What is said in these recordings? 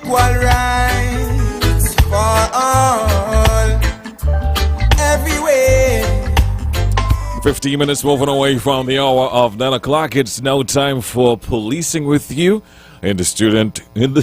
equal rights for all, everywhere. 15 minutes moving away from the hour of 9 o'clock. It's now time for Policing with You. In the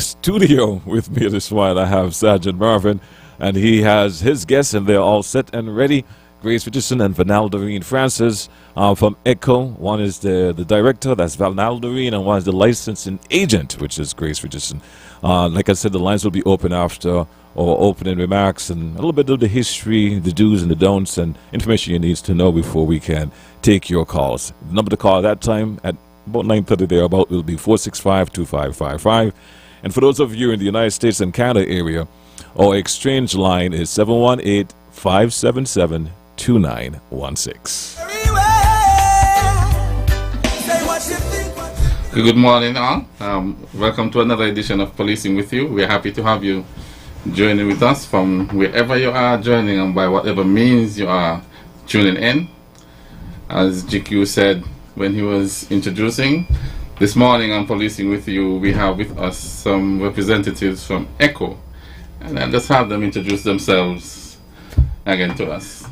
studio with me this morning, I have Sergeant Marvin, and he has his guests, and they're all set and ready. Grace Richardson and Vanaldorine Francis from ECHO. One is the director, that's Vanaldorine, and one is the licensing agent, which is Grace Richardson. Like I said, the lines will be open after our opening remarks and a little bit of the history, the do's and the don'ts, and information you need to know before we can take your calls. The number to call at that time at about 9:30 there, about will be 465-2555. And for those of you in the United States and Canada area, our exchange line is 718-577-2916. Good morning, all. Welcome to another edition of Policing with You. We're happy to have you joining with us from wherever you are joining and by whatever means you are tuning in. As GQ said when he was introducing, this morning on Policing with You, we have with us some representatives from ECHO. And I'll just have them introduce themselves again to us.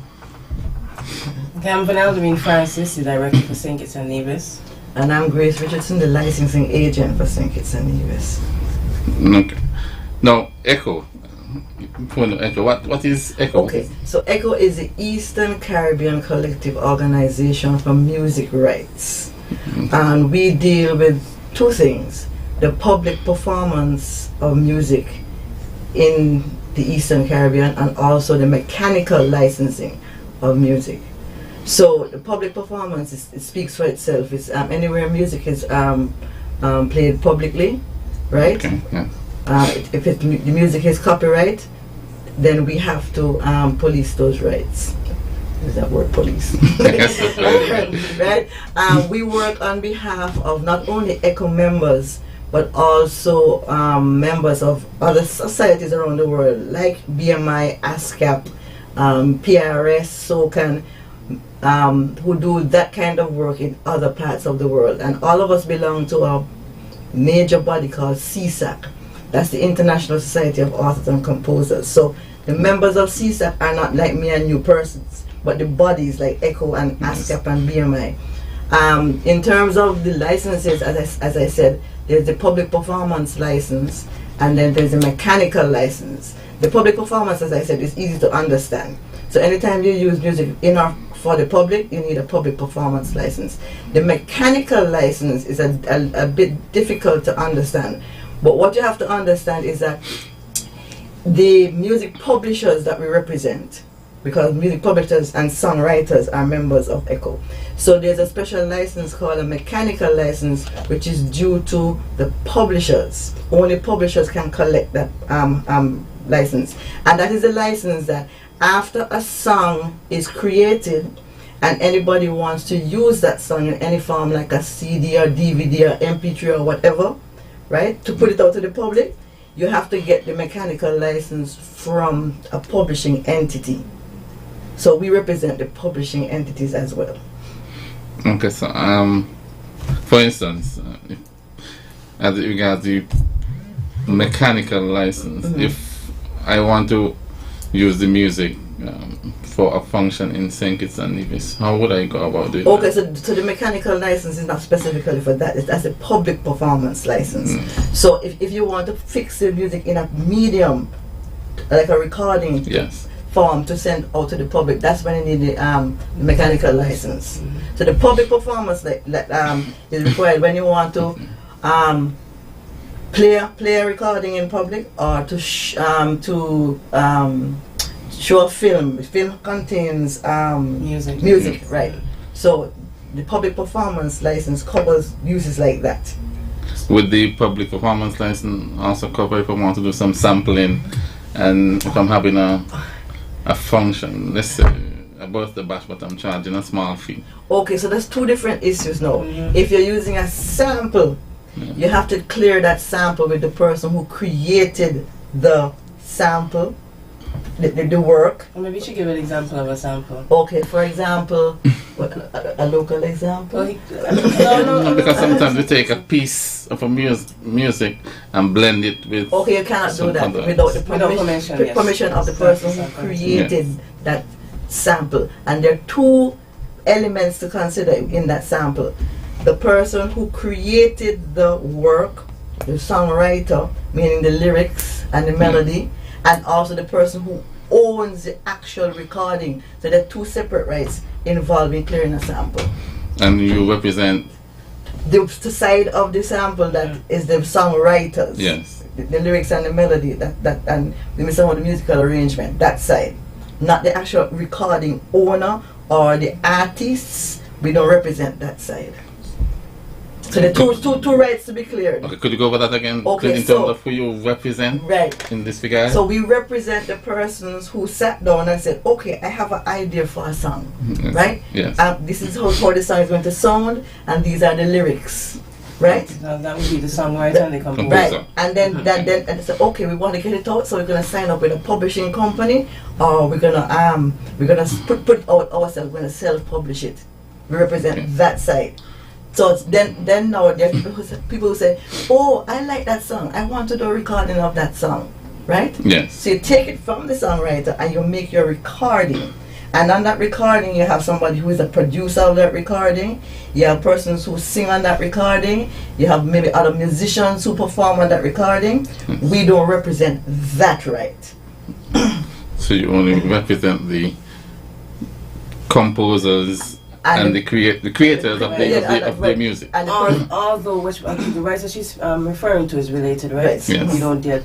Okay, I'm Vanelda Francis, the director for St. Kitts and Nevis. And I'm Grace Richardson, the licensing agent for St. Kitts and Nevis. Okay. Now, ECHO. What is ECHO? Okay, so ECHO is the Eastern Caribbean Collective Organization for Music Rights. And we deal with two things: the public performance of music in the Eastern Caribbean and also the mechanical licensing of music. So the public performance, it speaks for itself. It's anywhere music is played publicly, right? Okay, yeah. If the music is copyright, then we have to police those rights. Is that word, police? Right? We work on behalf of not only ECHO members, but also members of other societies around the world, like BMI, ASCAP, PRS, SOCAN, who do that kind of work in other parts of the world. And all of us belong to a major body called CSAC. That's the International Society of Authors and Composers. So the members of CSAC are not like me and you persons, but the bodies like ECHO and ASCAP and BMI. In terms of the licenses, as I said, there's the public performance license, and then there's a mechanical license. The public performance, as I said, is easy to understand. So anytime you use music for the public, you need a public performance license. The mechanical license is a bit difficult to understand. But what you have to understand is that the music publishers that we represent, because music publishers and songwriters are members of ECHO. So there's a special license called a mechanical license, which is due to the publishers. Only publishers can collect that license. And that is a license that after a song is created and anybody wants to use that song in any form, like a CD or DVD or MP3 or whatever, right, to put it out to the public, you have to get the mechanical license from a publishing entity. So we represent the publishing entities as well. Okay, so for instance, as regards the mechanical license, if I want to use the music for a function in St. Kitts and Nevis, how would I go about doing that? So the mechanical license is not specifically for that. That's a public performance license. So if you want to fix the music in a medium, like a recording form to send out to the public, that's when you need the mechanical license. So the public performance is required when you want to play a recording in public, or to show a film. Film contains music, right? So the public performance license covers uses like that. Would the public performance license also cover if I want to do some sampling, and if I'm having a function, let's say a birthday bash, but I'm charging a small fee? Okay, so there's two different issues now. If you're using a sample, you have to clear that sample with the person who created the sample, the work. Or maybe you should give an example of a sample. Okay, for example, a local example? No. Because sometimes we take a piece of a music and blend it with... Okay, you cannot do that without the permission of the person who created that sample. And there are two elements to consider in that sample. The person who created the work, the songwriter, meaning the lyrics and the melody, and also the person who owns the actual recording. So there are two separate rights involved in clearing a sample. And you represent the side of the sample that is the songwriters. Yes. The lyrics and the melody, and some of the musical arrangement, that side. Not the actual recording owner or the artists. We don't represent that side. So the two rights to be cleared. Okay, could you go over that again? Okay, in so- terms of who you represent Right. in this regard? So we represent the persons who sat down and said, okay, I have an idea for a song, Yes. right? Yes. This is how the song is going to sound, and these are the lyrics, right? Now, that would be the songwriter and the composer. Composer. Right, and then and say, okay, we want to get it out, so we're gonna sign up with a publishing company, or we're gonna put it out ourselves. We're gonna self-publish it. We represent Okay. that side. So it's then now there are people who say, oh, I like that song. I want to do a recording of that song, right? Yes. So you take it from the songwriter and you make your recording. And on that recording, you have somebody who is a producer of that recording. You have persons who sing on that recording. You have maybe other musicians who perform on that recording. We don't represent that right. So you only represent the composers and the creators of the music. And the person- Although the writer she's referring to is related, right? Right. Yes. We don't get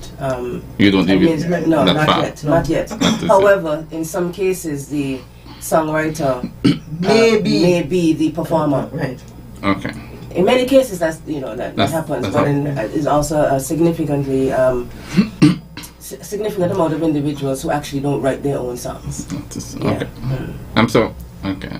You don't deal with no, that not part. yet, not yet. Not to say. However, in some cases, the songwriter may be the performer. right. Okay. In many cases, that happens, that's but how- is also a significantly significant amount of individuals who actually don't write their own songs. Okay. Okay.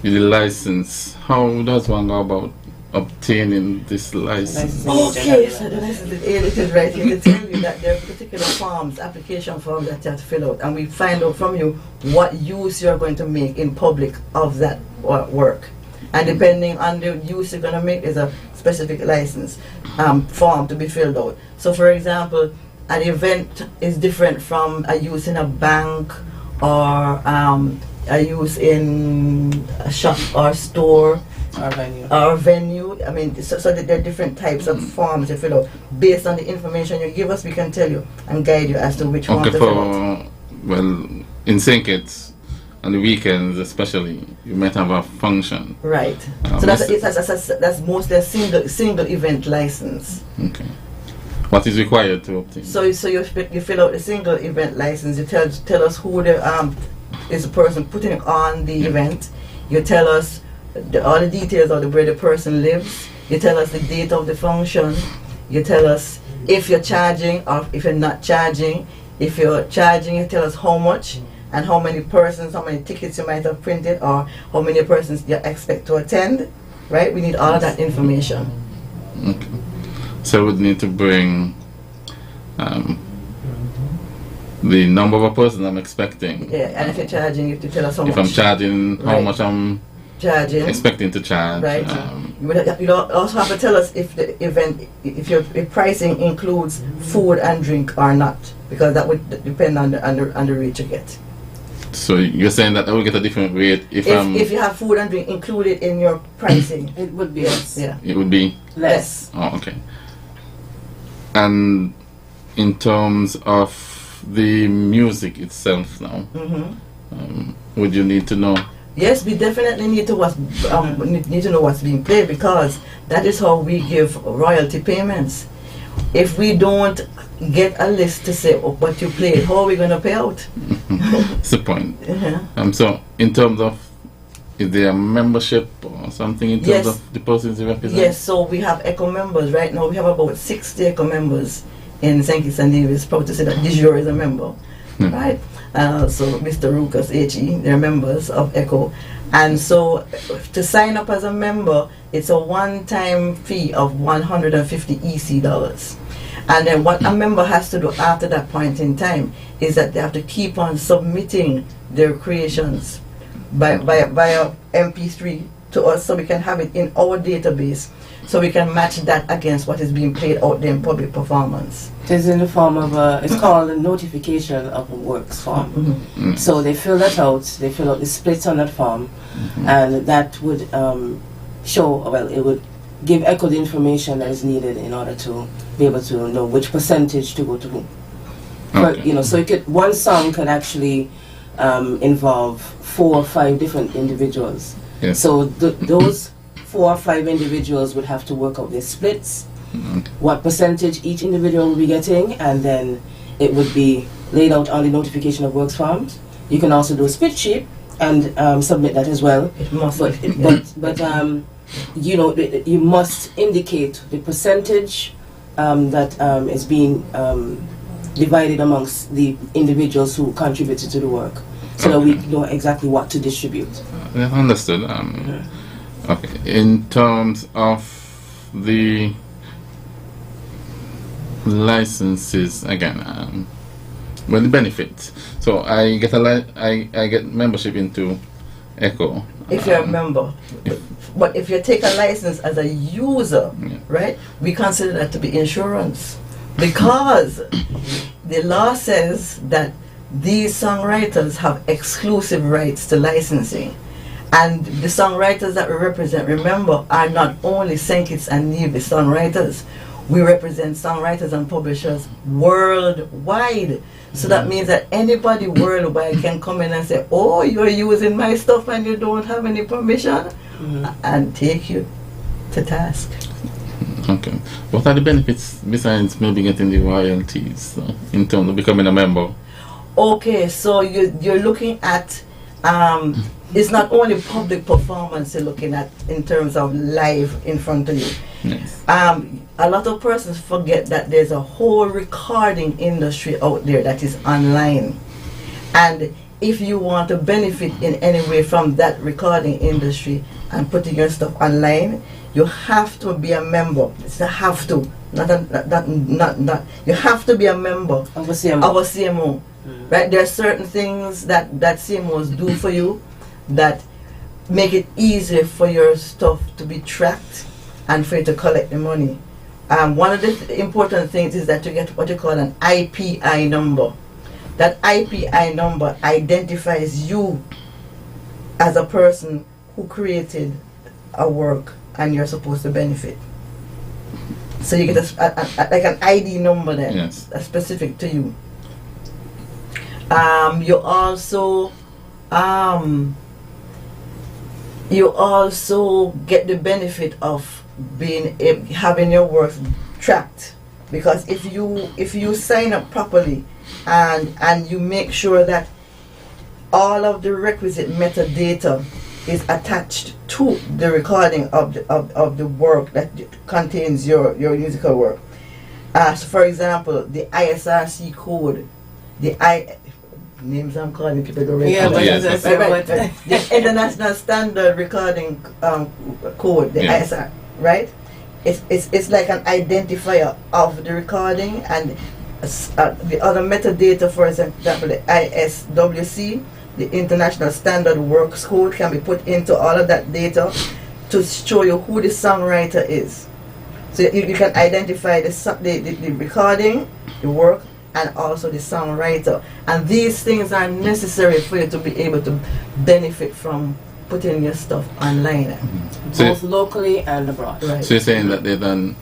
The license. How does one go about obtaining this license? Okay, so the license it is right here to tell you that there are particular forms, application forms that you have to fill out, and we find out from you what use you're going to make in public of that work. And depending on the use you're going to make, is a specific license form to be filled out. So, for example, an event is different from a use in a bank or a use in a shop or store Our venue. or venue. I mean, so that there are different types of forms you fill out. Based on the information you give us, we can tell you and guide you as to which one Okay, to fill out. in St. Kitts, on the weekends especially, you might have a function. Right. So that's mostly a single event license. Okay. What is required to obtain? So you fill out the single event license. You tell us who is the person putting on the event. You tell us all the details of where the person lives. You tell us the date of the function. You tell us if you're charging or if you're not charging. If you're charging, you tell us how much and how many persons, how many tickets you might have printed, or how many persons you expect to attend. Right? We need all of that information. Okay. So we would need to bring the number of a person I'm expecting. Yeah, and if you're charging, you have to tell us how If much. I'm charging, how Right. much I'm Charging. expecting to charge. Right. You also have to tell us if the event, if your pricing includes food and drink or not, because that would depend on the rate you get. So you're saying that I will get a different rate if If you have food and drink included in your pricing. It would be less. Yeah. it would be. Less. Oh, okay. And in terms of the music itself now, would you need to know? Yes, we definitely need to need to know what's being played, because that is how we give royalty payments. If we don't get a list to say what you played, how are we going to pay out? That's the point. Uh-huh. So in terms of, is there a membership or something in terms Yes. of the persons you represent? Yes, so we have ECHO members. Right now we have about 60 ECHO members in St. Kitts and Nevis. Proud to say that this year is a member. Right? So Mr. Rukas, HE, they're members of ECHO. And so to sign up as a member, it's a one-time fee of $150 EC dollars. And then what a member has to do after that point in time is that they have to keep on submitting their creations by MP3 to us, so we can have it in our database, so we can match that against what is being played out there in public performance. It is in the form of it's called a notification of a works form. So they fill that out, they fill out the splits on that form, and that would it would give ECHO the information that is needed in order to be able to know which percentage to go to whom. But, so one song could actually involve 4 or 5 different individuals. Yes. So those 4 or 5 individuals would have to work out their splits, what percentage each individual will be getting, and then it would be laid out on the notification of works forms. You can also do a split sheet and submit that as well. It must But you know, you must indicate the percentage that is being divided amongst the individuals who contributed to the work, so that we know exactly what to distribute. Understood. Okay. In terms of the licenses, again, well, the benefits. So I get I get membership into ECHO. If you're a member. But if you take a license as a user, right, we consider that to be insurance. Because the law says that these songwriters have exclusive rights to licensing. And the songwriters that we represent, remember, are not only St. Kitts and Nevis songwriters. We represent songwriters and publishers worldwide. So that means that anybody worldwide can come in and say, oh, you're using my stuff and you don't have any permission, and take you to task. Okay. What are the benefits besides maybe getting the royalties in terms of becoming a member? Okay, so you're looking at, it's not only public performance you're looking at in terms of live in front of you. Yes. A lot of persons forget that there's a whole recording industry out there that is online. And if you want to benefit in any way from that recording industry and putting your stuff online, you have to be a member. It's a have to, not. You have to be a member Of a CMO. Of a CMO. Right? There are certain things that CMOs do for you that make it easier for your stuff to be tracked and for you to collect the money. One of the important things is that you get what you call an IPI number. That IPI number identifies you as a person who created a work and you're supposed to benefit. So you get like an ID number then, yes, that's specific to you. You also get the benefit of having your work tracked, because if you sign up properly and you make sure that all of the requisite metadata is attached to the recording of the work that contains your musical work. So for example, the ISRC code, names I'm calling people go right. Yeah, but yes, the International Standard Recording Code, the ISR, right? It's like an identifier of the recording, and the other metadata, for example, the ISWC, the International Standard Works Code, can be put into all of that data to show you who the songwriter is. So you can identify the recording, the work, and also the songwriter. And these things are necessary for you to be able to benefit from putting your stuff online. Both locally and abroad. Right. So you're saying that they've done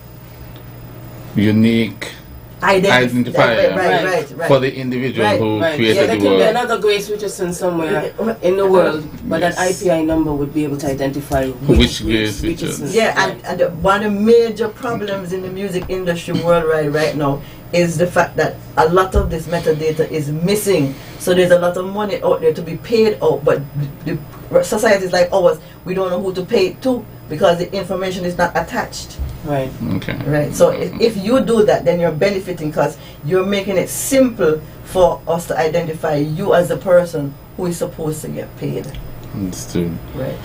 unique identifier Right. for the individual who Right. created Yeah, there the can be work. another Grace Richardson somewhere in the world, but Yes. that IPI number would be able to identify Which Grace Richardson. Yeah, and one of the major problems in the music industry worldwide right now is the fact that a lot of this metadata is missing. So there's a lot of money out there to be paid out, but the societies like ours, we don't know who to pay it to because the information is not attached. Right. Okay. Right. So if you do that, then you're benefiting because you're making it simple for us to identify you as the person who is supposed to get paid. Understood. Right.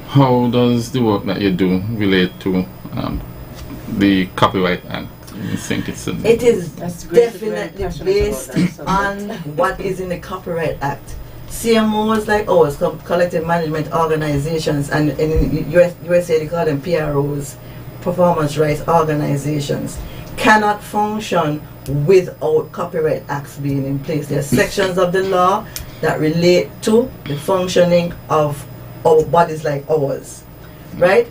How does the work that you do relate to the Copyright Act? I think it's It is That's great that you're definitely passionate based about that subject. on what is in the Copyright Act. CMOs like ours, collective management organizations, and in USA they call them PROs, performance rights organizations, cannot function without Copyright Acts being in place. There are sections of the law that relate to the functioning of our bodies like ours, right?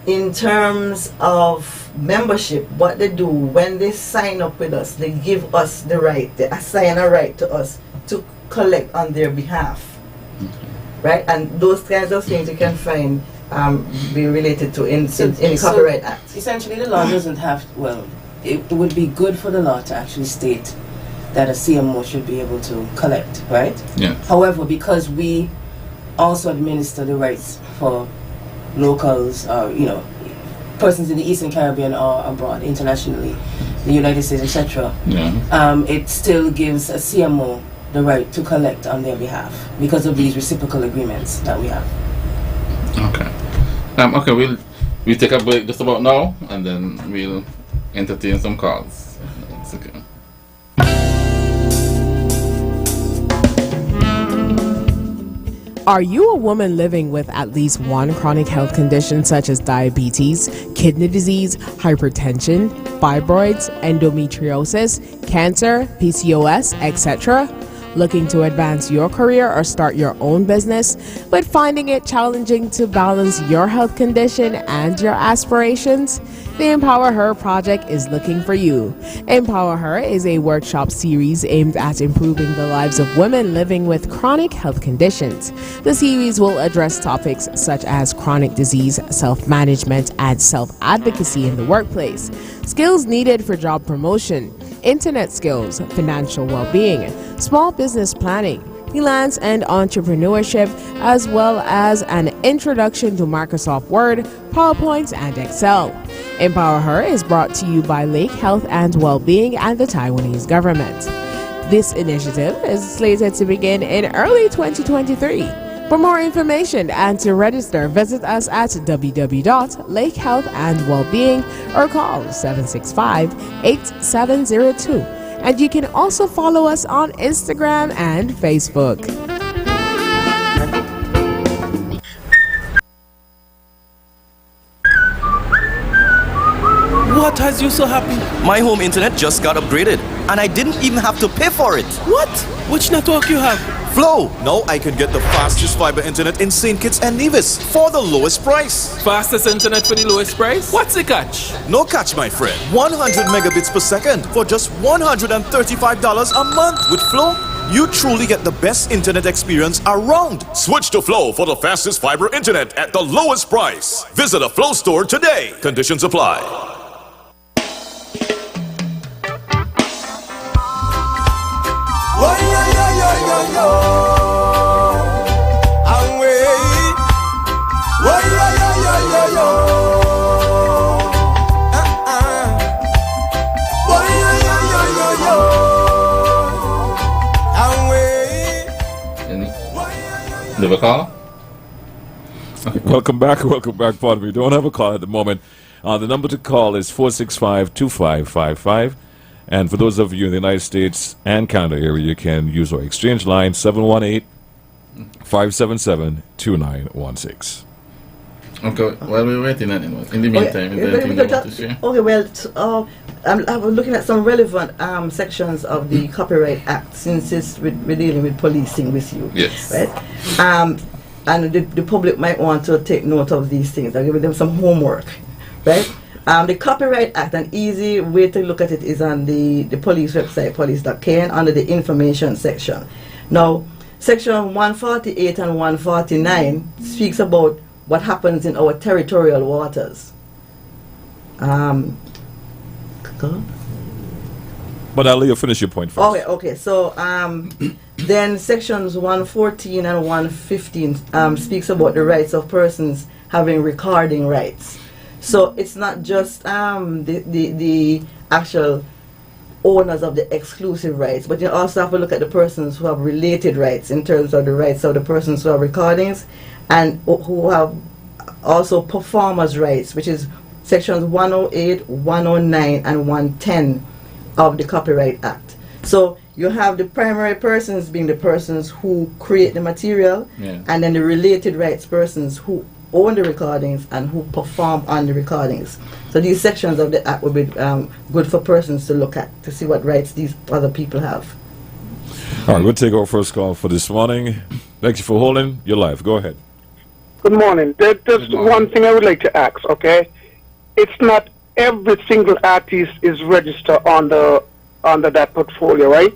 In terms of membership, what they do when they sign up with us, they give us the right, they assign a right to us to collect on their behalf, right? And those kinds of things you can find be related to in the Copyright Act. Essentially, the law doesn't have. Well, it would be good for the law to actually state that a CMO should be able to collect, right? Yeah. However, because we also administer the rights for locals, persons in the Eastern Caribbean or abroad, internationally, the United States, etc. It still gives a CMO the right to collect on their behalf because of these reciprocal agreements that we have. Okay. We'll take a break just about now, and then we'll entertain some calls. It's okay. Are you a woman living with at least one chronic health condition such as diabetes, kidney disease, hypertension, fibroids, endometriosis, cancer, PCOS, etc.? Looking to advance your career or start your own business, but finding it challenging to balance your health condition and your aspirations? The Empower Her project is looking for you. Empower Her is a workshop series aimed at improving the lives of women living with chronic health conditions. The series will address topics such as chronic disease, self-management, and self-advocacy in the workplace, skills needed for job promotion, internet skills, financial well-being, small business planning, freelance and entrepreneurship, as well as an introduction to Microsoft Word, PowerPoint, and Excel. Empower Her is brought to you by Lake Health and Wellbeing and the Taiwanese government. This initiative is slated to begin in early 2023. For more information and to register, visit us at www.lakehealthandwellbeing or call 765-8702. And you can also follow us on Instagram and Facebook. What has you so happy? My home internet just got upgraded, and I didn't even have to pay for it. What? Which network you have? Flow. Now I can get the fastest fiber internet in St. Kitts and Nevis for the lowest price. Fastest internet for the lowest price? What's the catch? No catch, my friend. 100 megabits per second for just $135 a month. With Flow, you truly get the best internet experience around. Switch to Flow for the fastest fiber internet at the lowest price. Visit a Flow store today. Conditions apply. Do we call? Welcome back. Pardon me. We don't have a call at the moment. The number to call is 465-2555. And for those of you in the United States and Canada area, you can use our exchange line 718-577-2916. Okay, while we're waiting, in the meantime, is there anything you want to share? Okay, well, I'm looking at some relevant sections of the Copyright Act, since we're dealing with policing with you. Yes. Right? And the public might want to take note of these things. I'll give them some homework. Right? The Copyright Act, an easy way to look at it is on the police website, police.kn, under the information section. Now, section 148 and 149 speaks about what happens in our territorial waters. But I'll let you finish your point first. Okay. So then sections 114 and 115 speaks about the rights of persons having recording rights. So it's not just the actual owners of the exclusive rights, but you also have to look at the persons who have related rights in terms of the rights of the persons who have recordings and who have also performers' rights, which is sections 108, 109, and 110 of the Copyright Act. So you have the primary persons being the persons who create the material, and then the related rights persons who own the recordings and who perform on the recordings. So these sections of the Act will be good for persons to look at to see what rights these other people have. All right, we'll take our first call for this morning. Thank you for holding your live. Go ahead. Good morning. There's one thing I would like to ask, okay? It's not every single artist is registered under that portfolio, right?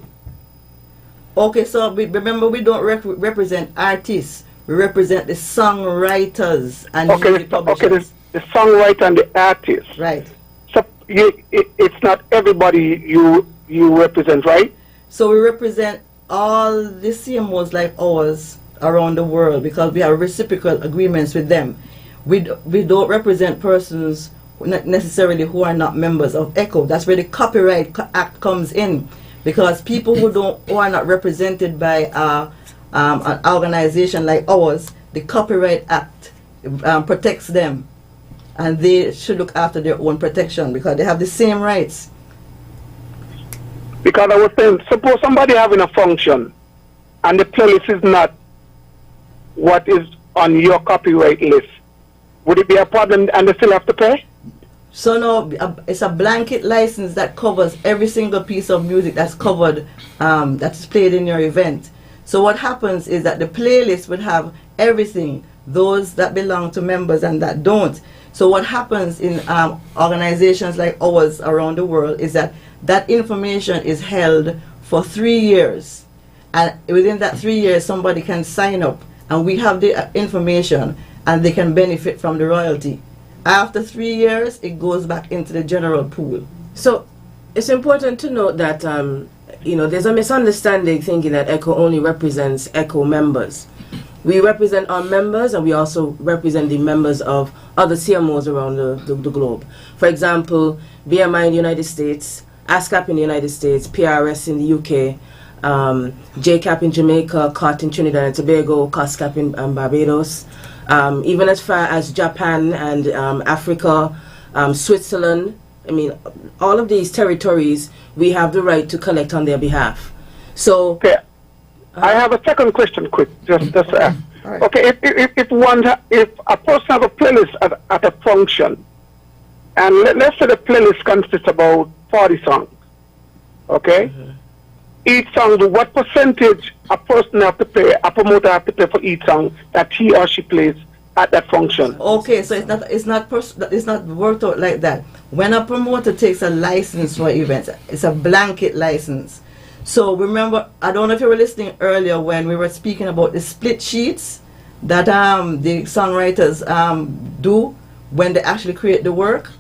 Okay, so remember, we don't represent artists. We represent the songwriters and music publishers. Okay, the songwriter and the artist. Right. So it's not everybody you represent, right? So we represent all the CMOs like ours, around the world because we have reciprocal agreements with them. We don't represent persons not necessarily who are not members of ECHO. That's where the Copyright Act comes in, because people who are not represented by an organization like ours, the Copyright Act protects them, and they should look after their own protection because they have the same rights. Because I was saying, suppose somebody having a function and the playlist is not what is on your copyright list, would it be a problem and they still have to pay? So no, it's a blanket license that covers every single piece of music that's covered, that's played in your event. So what happens is that the playlist would have everything, those that belong to members and that don't. So what happens in organizations like ours around the world is that that information is held for 3 years. And within that 3 years, somebody can sign up and we have the information and they can benefit from the royalty. After 3 years, it goes back into the general pool. So it's important to note that, there's a misunderstanding thinking that ECHO only represents ECHO members. We represent our members and we also represent the members of other CMOs around the globe. For example, BMI in the United States, ASCAP in the United States, PRS in the UK, JCAP in Jamaica, COT in Trinidad and Tobago, COSCAP in Barbados, even as far as Japan and Africa, Switzerland. I mean, all of these territories, we have the right to collect on their behalf. So, okay. I have a second question, quick. Just right. Okay, if a person have a playlist at a function, and let's say the playlist consists about 40 songs, okay? Mm-hmm. Each song, what percentage a person have to pay, a promoter have to pay for each song that he or she plays at that function? Okay, so it's not worked out like that. When a promoter takes a license for events, it's a blanket license. So remember, I don't know if you were listening earlier when we were speaking about the split sheets that the songwriters do when they actually create the work.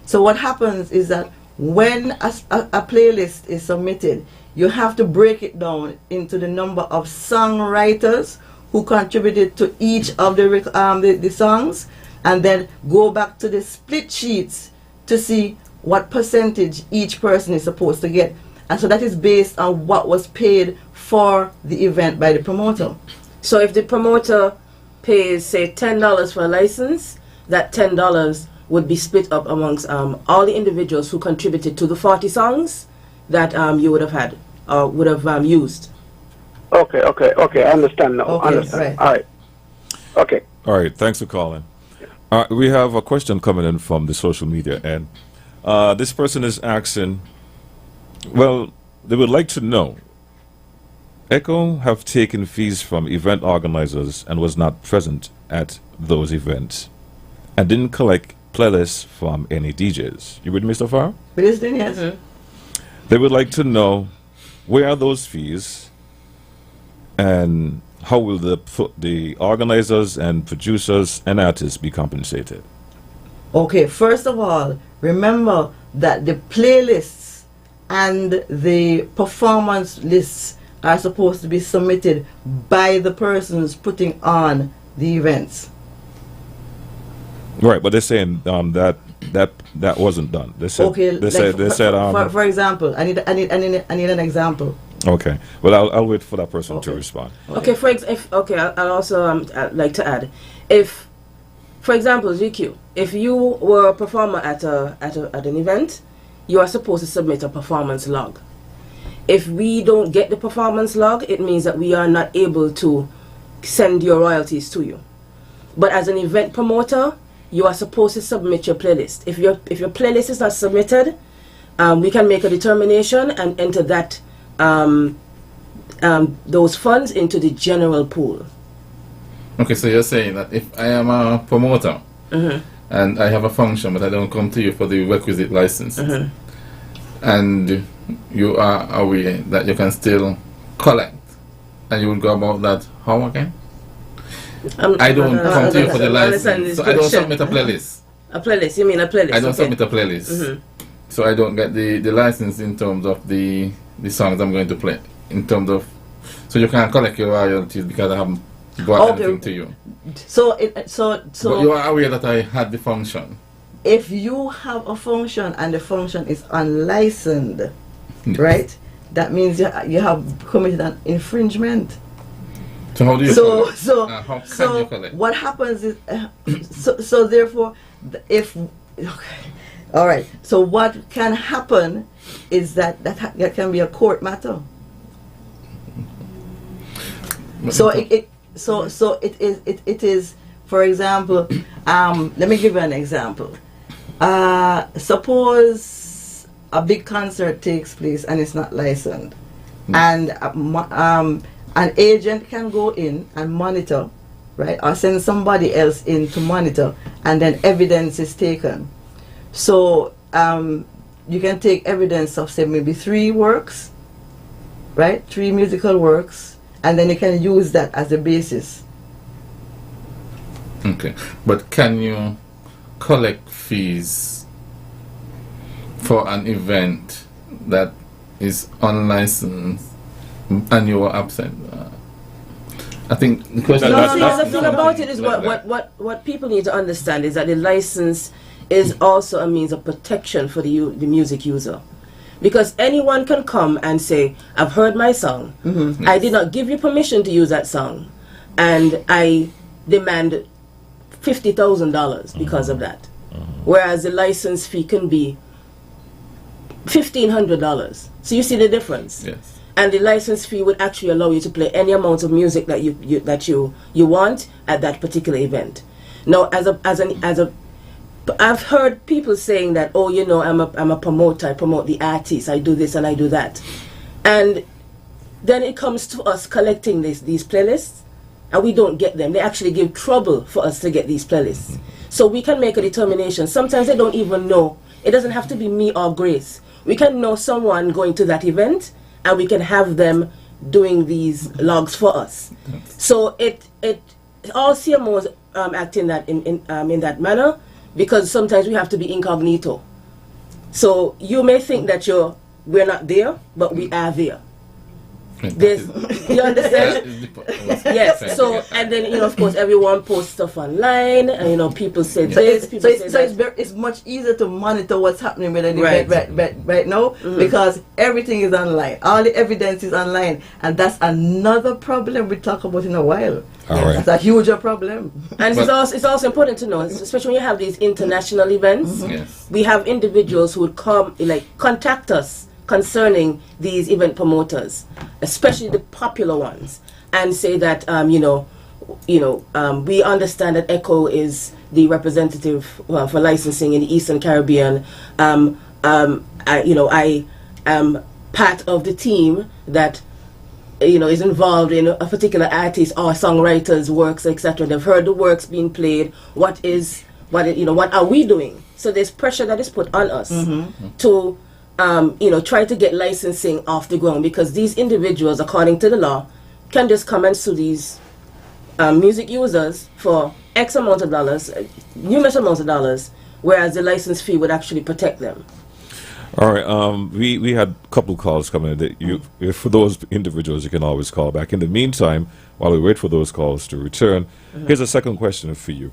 So what happens is that when a playlist is submitted, you have to break it down into the number of songwriters who contributed to each of the songs, and then go back to the split sheets to see what percentage each person is supposed to get. And so that is based on what was paid for the event by the promoter. So if the promoter pays, say, $10 for a license, that $10 would be split up amongst all the individuals who contributed to the 40 songs that you would have had or would have used. Okay, I understand now. Okay, understand. All right. Okay. All right, thanks for calling. We have a question coming in from the social media, and this person is asking, well, they would like to know, ECHO have taken fees from event organizers and was not present at those events and didn't collect playlists from any DJs. You with me, Mr. Farr? Listening, yes. Mm-hmm. They would like to know, where are those fees and how will the organizers and producers and artists be compensated? Okay, first of all, remember that the playlists and the performance lists are supposed to be submitted by the persons putting on the events. Right, but they're saying that wasn't done. They said, okay, they said for example, I need an example. Okay, well I'll wait for that person to respond. Okay, I'll also like to add, if, for example, GQ, if you were a performer at an event, you are supposed to submit a performance log. If we don't get the performance log, it means that we are not able to send your royalties to you. But as an event promoter, you are supposed to submit your playlist. If your playlist is not submitted, we can make a determination and enter that those funds into the general pool. Okay, so you're saying that if I am a promoter, mm-hmm. and I have a function, but I don't come to you for the requisite license, mm-hmm. and you are aware that you can still collect, and you will go about that how again? I don't come to you for the license, so I don't submit a playlist. A playlist? You mean a playlist? I don't submit a playlist, mm-hmm. so I don't get the license in terms of the songs I'm going to play. In terms of, so you can't collect your royalties because I haven't got anything to you. So But you are aware that I had the function. if you have a function and the function is unlicensed, right? That means you have committed an infringement. So how do you collect? How can you collect? What happens is so therefore if okay, all right, so what can happen is that can be a court matter. So it is for example, let me give you an example. Suppose a big concert takes place and it's not licensed, and an agent can go in and monitor, right, or send somebody else in to monitor, and then evidence is taken. So you can take evidence of, say, maybe 3 works, right, 3 musical works, and then you can use that as a basis. Okay, but can you collect fees for an event that is unlicensed and you were absent? I think the question. The thing about it is what people need to understand is that the license is also a means of protection for the music user, because anyone can come and say, "I've heard my song. Mm-hmm. I did not give you permission to use that song, and I demand $50,000 because of that." Whereas the license fee can be $1,500. So you see the difference. Yes. And the license fee would actually allow you to play any amount of music that you want at that particular event. Now, I've heard people saying that, oh, you know, I'm a promoter. I promote the artists. I do this and I do that, and then it comes to us collecting these playlists, and we don't get them. They actually give trouble for us to get these playlists. So we can make a determination. Sometimes they don't even know. It doesn't have to be me or Grace. We can know someone going to that event, and we can have them doing these logs for us. So it all CMOs acting that in that manner, because sometimes we have to be incognito. So you may think that we're not there, but we are there. You understand? Yes. So, and then, you know, of course, everyone posts stuff online, and, you know, people say this, people say that. It's much easier to monitor what's happening with an event right now, because everything is online. All the evidence is online, and that's another problem we talk about in a while. All right. That's a huge problem. And it's also important to know, especially when you have these international events, Yes. we have individuals who would contact us concerning these event promoters, especially the popular ones, and say that we understand that ECHO is the representative for licensing in the Eastern Caribbean. I am part of the team that is involved in a particular artist or songwriter's works, etc. They've heard the works being played. What are we doing? So there's pressure that is put on us to try to get licensing off the ground, because these individuals, according to the law, can just come and sue these music users for X amount of dollars, numerous amounts of dollars, whereas the license fee would actually protect them. All right. We had a couple calls coming in. For those individuals, you can always call back. In the meantime, while we wait for those calls to return, here's a second question for you.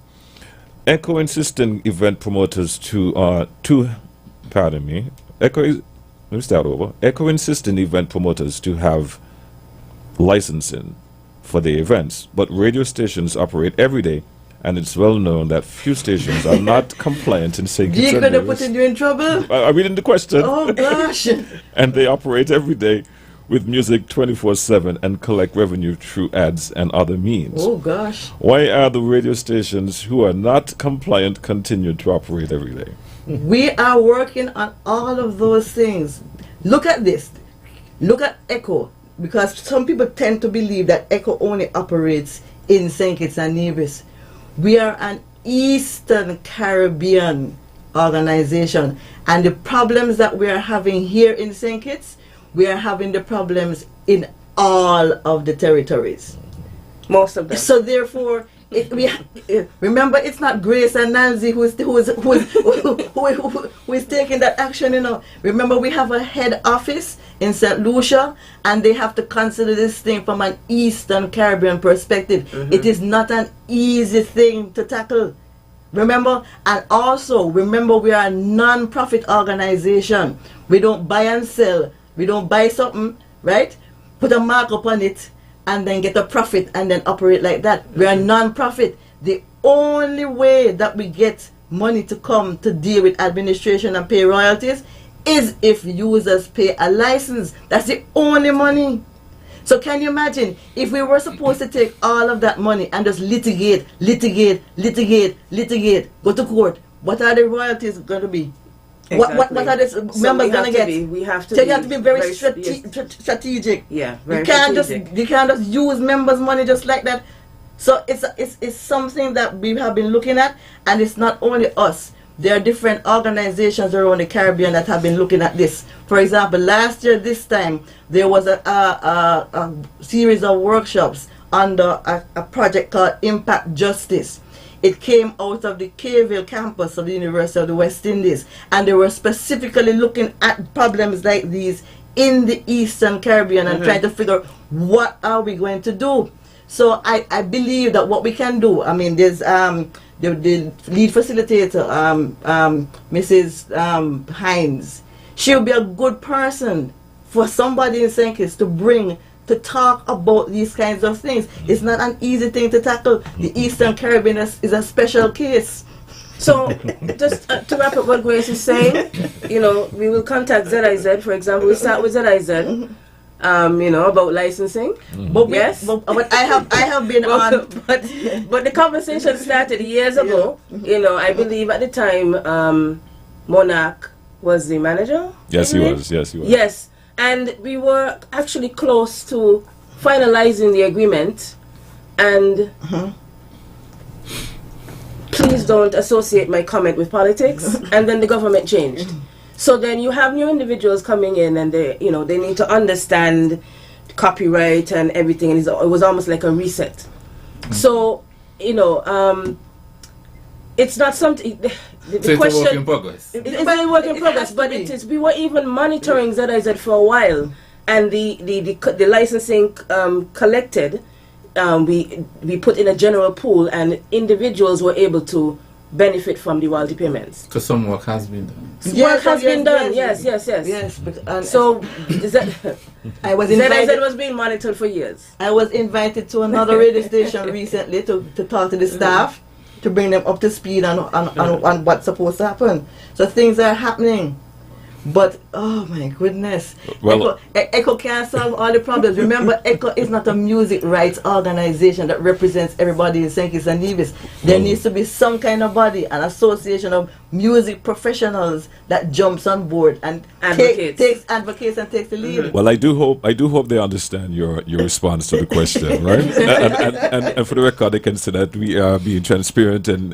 ECHO insisting event promoters ECHO insisting event promoters to have licensing for their events, but radio stations operate every day, and it's well known that few stations are not compliant in saying You're going to put you in trouble? I'm reading the question. Oh, gosh. And they operate every day with music 24/7 and collect revenue through ads and other means. Oh, gosh. Why are the radio stations who are not compliant continue to operate every day? We are working on all of those things. Look at this. Look at ECHO, because some people tend to believe that ECHO only operates in St. Kitts and Nevis. We are an Eastern Caribbean organization, and the problems that we are having here in St. Kitts, we are having the problems in all of the territories. Most of them. So therefore, remember, it's not Grace and Nancy who is taking that action. You know, remember we have a head office in St. Lucia, and they have to consider this thing from an Eastern Caribbean perspective. It is not an easy thing to tackle. Remember, and also remember, we are a non-profit organization. We don't buy and sell. We don't buy something, right? Put a markup on it and then get a profit and then operate like that. We are non-profit. The only way that we get money to come to deal with administration and pay royalties is if users pay a license. That's the only money. So can you imagine if we were supposed to take all of that money and just litigate, go to court? What are the royalties going to be? Exactly. What are the members going to get? We have to. So be, you have to be very yes. strategic. Yeah, very you can't strategic. just use members' money just like that. So it's something that we have been looking at, and it's not only us. There are different organizations around the Caribbean that have been looking at this. For example, last year this time there was a series of workshops under a project called Impact Justice. It came out of the Cayville campus of the University of the West Indies, and they were specifically looking at problems like these in the Eastern Caribbean and trying to figure what are we going to do. So I believe that what we can do, I mean, there's the lead facilitator, Mrs. Hines. She'll be a good person for somebody in St. Kitts to bring to talk about these kinds of things. It's not an easy thing to tackle. The Eastern Caribbean is a special case. So, just to wrap up what Grace is saying, you know, we will contact ZIZ, for example. We start with ZIZ, you know, about licensing. But yes, but I have been on. But the conversation started years ago. You know, I believe at the time, Monarch was the manager. Yes, he was. Yes, he was. Yes. And we were actually close to finalizing the agreement, and please don't associate my comment with politics. And then the government changed. So then you have new individuals coming in, and they need to understand copyright and everything. And it was almost like a reset. So, you know, it's not something. The question, it's a work in progress. It's a work in progress, but it is. We were even monitoring ZIZ for a while, and the licensing collected. We put in a general pool, and individuals were able to benefit from the royalty payments. Because some work has been done. Work has been done. Yes. So I was invited. ZIZ was being monitored for years. I was invited to another radio station recently to talk to the staff, to bring them up to speed on what's supposed to happen. So things are happening. But, oh my goodness. Well, ECHO can't solve all the problems. Remember, ECHO is not a music rights organization that represents everybody in St. Kitts and Nevis. There needs to be some kind of body, an association of music professionals that jumps on board and takes advocates and takes the lead. Well, I do hope they understand your response to the question, right? and for the record, they can say that we are being transparent and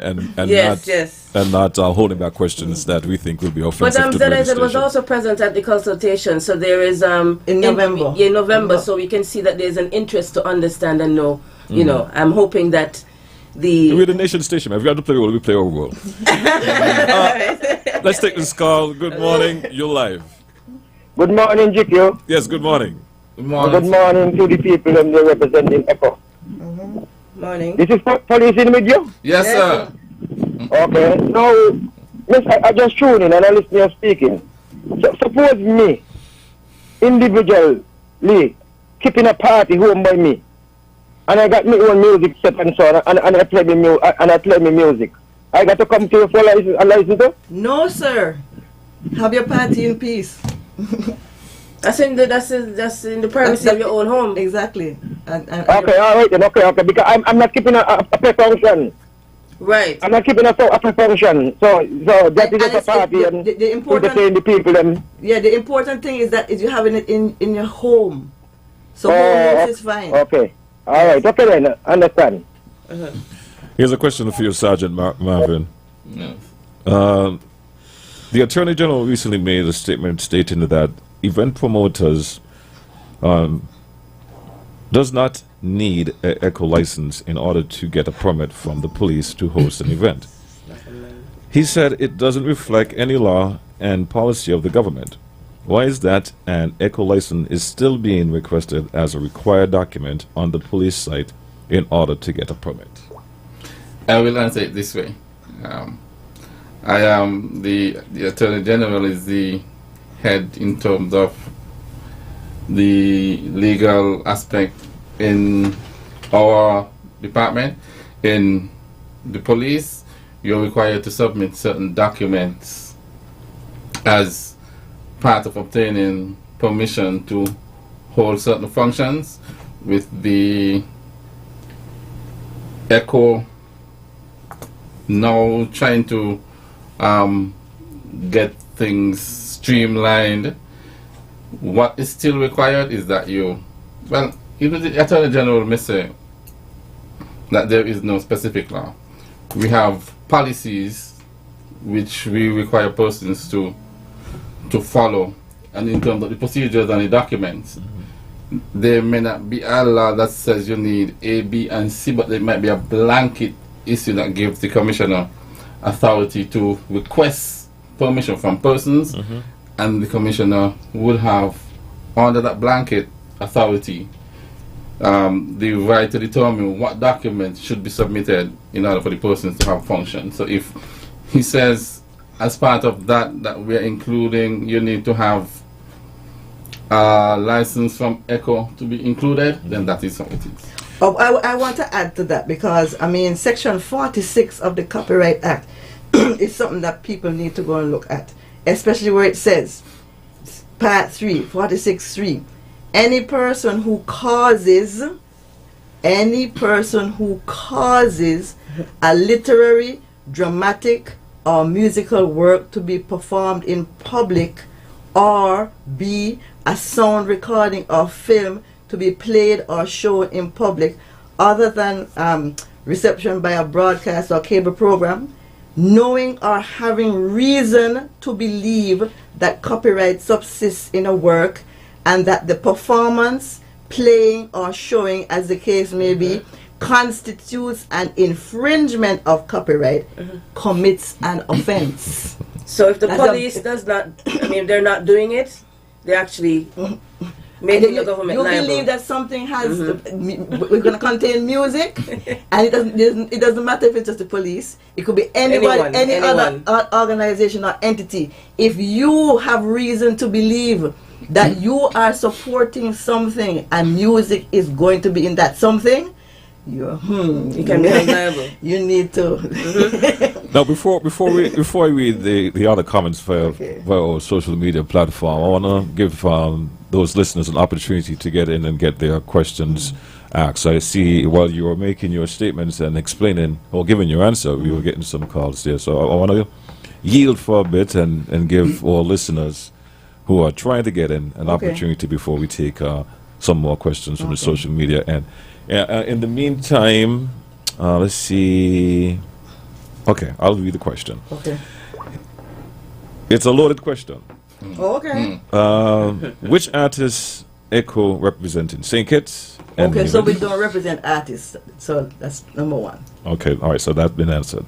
not holding back questions that we think will be offensive to the radio station. Was also present at the consultation, so there is in November. In November, so we can see that there's an interest to understand and know. You know, I'm hoping that we're the nation station. If we have to play role, we play our role. Let's take this call. Good morning. You're live. Good morning, GQ. Yes. Good morning. Good morning. Good morning to the people and they're representing ECHO. Morning. This is policing with you. Yes, sir. Okay. Now, miss, I just tuned in and I listen to you speaking. So, suppose me, individually, keeping a party home by me, and I got my own music set and so on, and I play my music. I got to come to you for a license? No, sir. Have your party in peace. That's in the privacy of your own home. Exactly. Okay, all right then. Okay. Because I'm not keeping a play function. Right. I'm not keeping a function. So that is just a party and the important the people then. Yeah, the important thing is that you're having it in your home. So home is fine. Okay. All right. Okay then. Understand. Here's a question for you, Sergeant Marvin. Yes. The Attorney General recently made a statement stating that event promoters does not need an echo license in order to get a permit from the police to host an event. He said it doesn't reflect any law and policy of the government. Why is that an echo license is still being requested as a required document on the police site in order to get a permit? I will answer it this way. I am the Attorney General is the head in terms of the legal aspect in our department. In the police, you're required to submit certain documents as part of obtaining permission to hold certain functions. With the ECHO now trying to get things streamlined, what is still required is that you, well, even the Attorney General may say that there is no specific law. We have policies which we require persons to follow, and in terms of the procedures and the documents, there may not be a law that says you need A, B, and C, but there might be a blanket issue that gives the commissioner authority to request permission from persons, and the commissioner would have, under that blanket authority, the right to determine what documents should be submitted in order for the persons to have function. So if he says, as part of that we are including, you need to have a license from ECHO to be included, then that is how it is. I want to add to that, because I mean Section 46 of the Copyright Act is something that people need to go and look at, especially where it says Part 3, 46.3, any person who causes a literary, dramatic, or musical work to be performed in public, or B, a sound recording or film to be played or shown in public other than reception by a broadcast or cable program, knowing or having reason to believe that copyright subsists in a work and that the performance, playing or showing, as the case may be, constitutes an infringement of copyright, commits an offense. So if the police does not, I mean, they're not doing it, they actually making the government liable. You believe that something has, we're going to contain music, and it doesn't matter if it's just the police. It could be anyone. Other organization or entity. If you have reason to believe that you are supporting something and music is going to be in that something, you can be liable. You need to. Now, before I read the other comments via our social media platform, I want to give those listeners an opportunity to get in and get their questions asked. I see while you were making your statements and explaining or giving your answer, we were getting some calls there. So I want to yield for a bit and give our listeners who are trying to get in an opportunity before we take some more questions from the social media end. In the meantime, let's see. Okay, I'll read the question. Okay. It's a loaded question. Okay. Which artists ECHO representing? St. Kitts? Okay, so we don't represent artists. So that's number one. Okay, all right, so that's been answered.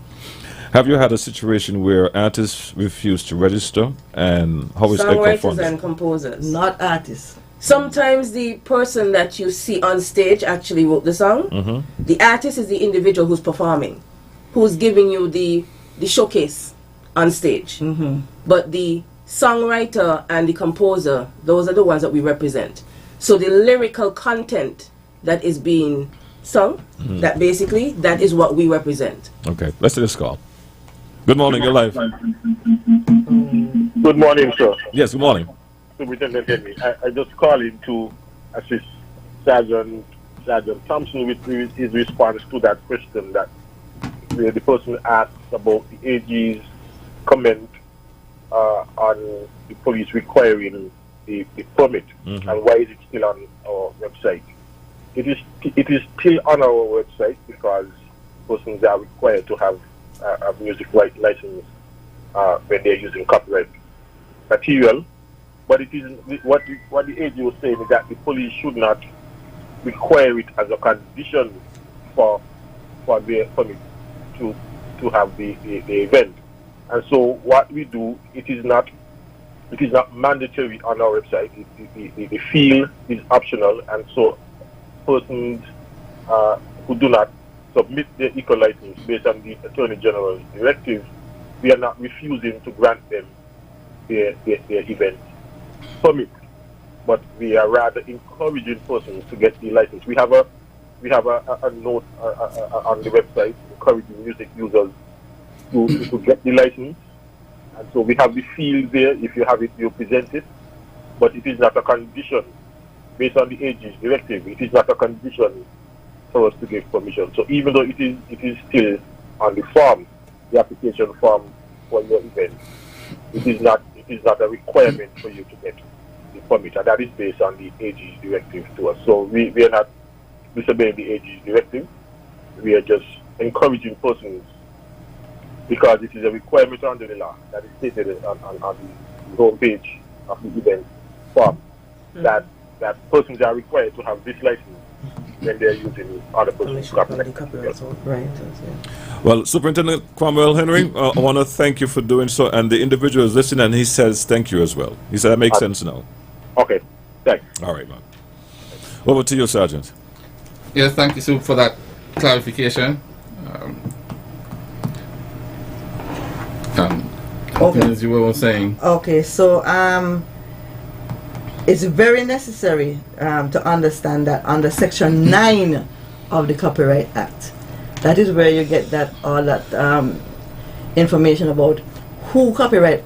Have you had a situation where artists refuse to register, and how is ECHO Songwriters funded? and composers. Not artists. Sometimes the person that you see on stage actually wrote the song. The artist is the individual who's performing, who's giving you the showcase on stage. But the songwriter and the composer, those are the ones that we represent. So the lyrical content that is being sung, that is what we represent. Okay, let's take this call. Good morning, you're live. Good morning, sir. Yes, good morning. Superintendent Henry. I just call in to assist Sergeant Thompson with his response to that question that the person asked about the AG's comment on the police requiring the permit, and why is it still on our website. It is still on our website because persons are required to have a music right license when they're using copyright material. But it is what the AG was saying is that the police should not require it as a condition for me to have the event. And so what we do, it is not mandatory on our website. The field is optional, and so persons who do not submit their equal license based on the Attorney General's directive, we are not refusing to grant them their event permit, but we are rather encouraging persons to get the license. We have a note on the website encouraging music users to get the license, and so we have the field there. If you have it, you present it, but it is not a condition based on the AG's directive. It is not a condition for us to give permission. So even though it is still on the form, the application form for your event, it is not a requirement for you to get the permit, and that is based on the AG's directive to us. So we are not disobeying the AG's directive. We are just encouraging persons, because it is a requirement under the law that is stated on the home page of the event form, that persons are required to have this license when they're using other person's copyright. Right. Well, Superintendent Cromwell Henry, I want to thank you for doing so, and the individual is listening, and he says thank you as well. He said that makes sense now. Okay, thanks. All right, man. Over to you, Sergeant. Yes, thank you, Sue, for that clarification. Okay. As you were saying. Okay, so it's very necessary to understand that under Section 9 of the Copyright Act, that is where you get all that information about who copyright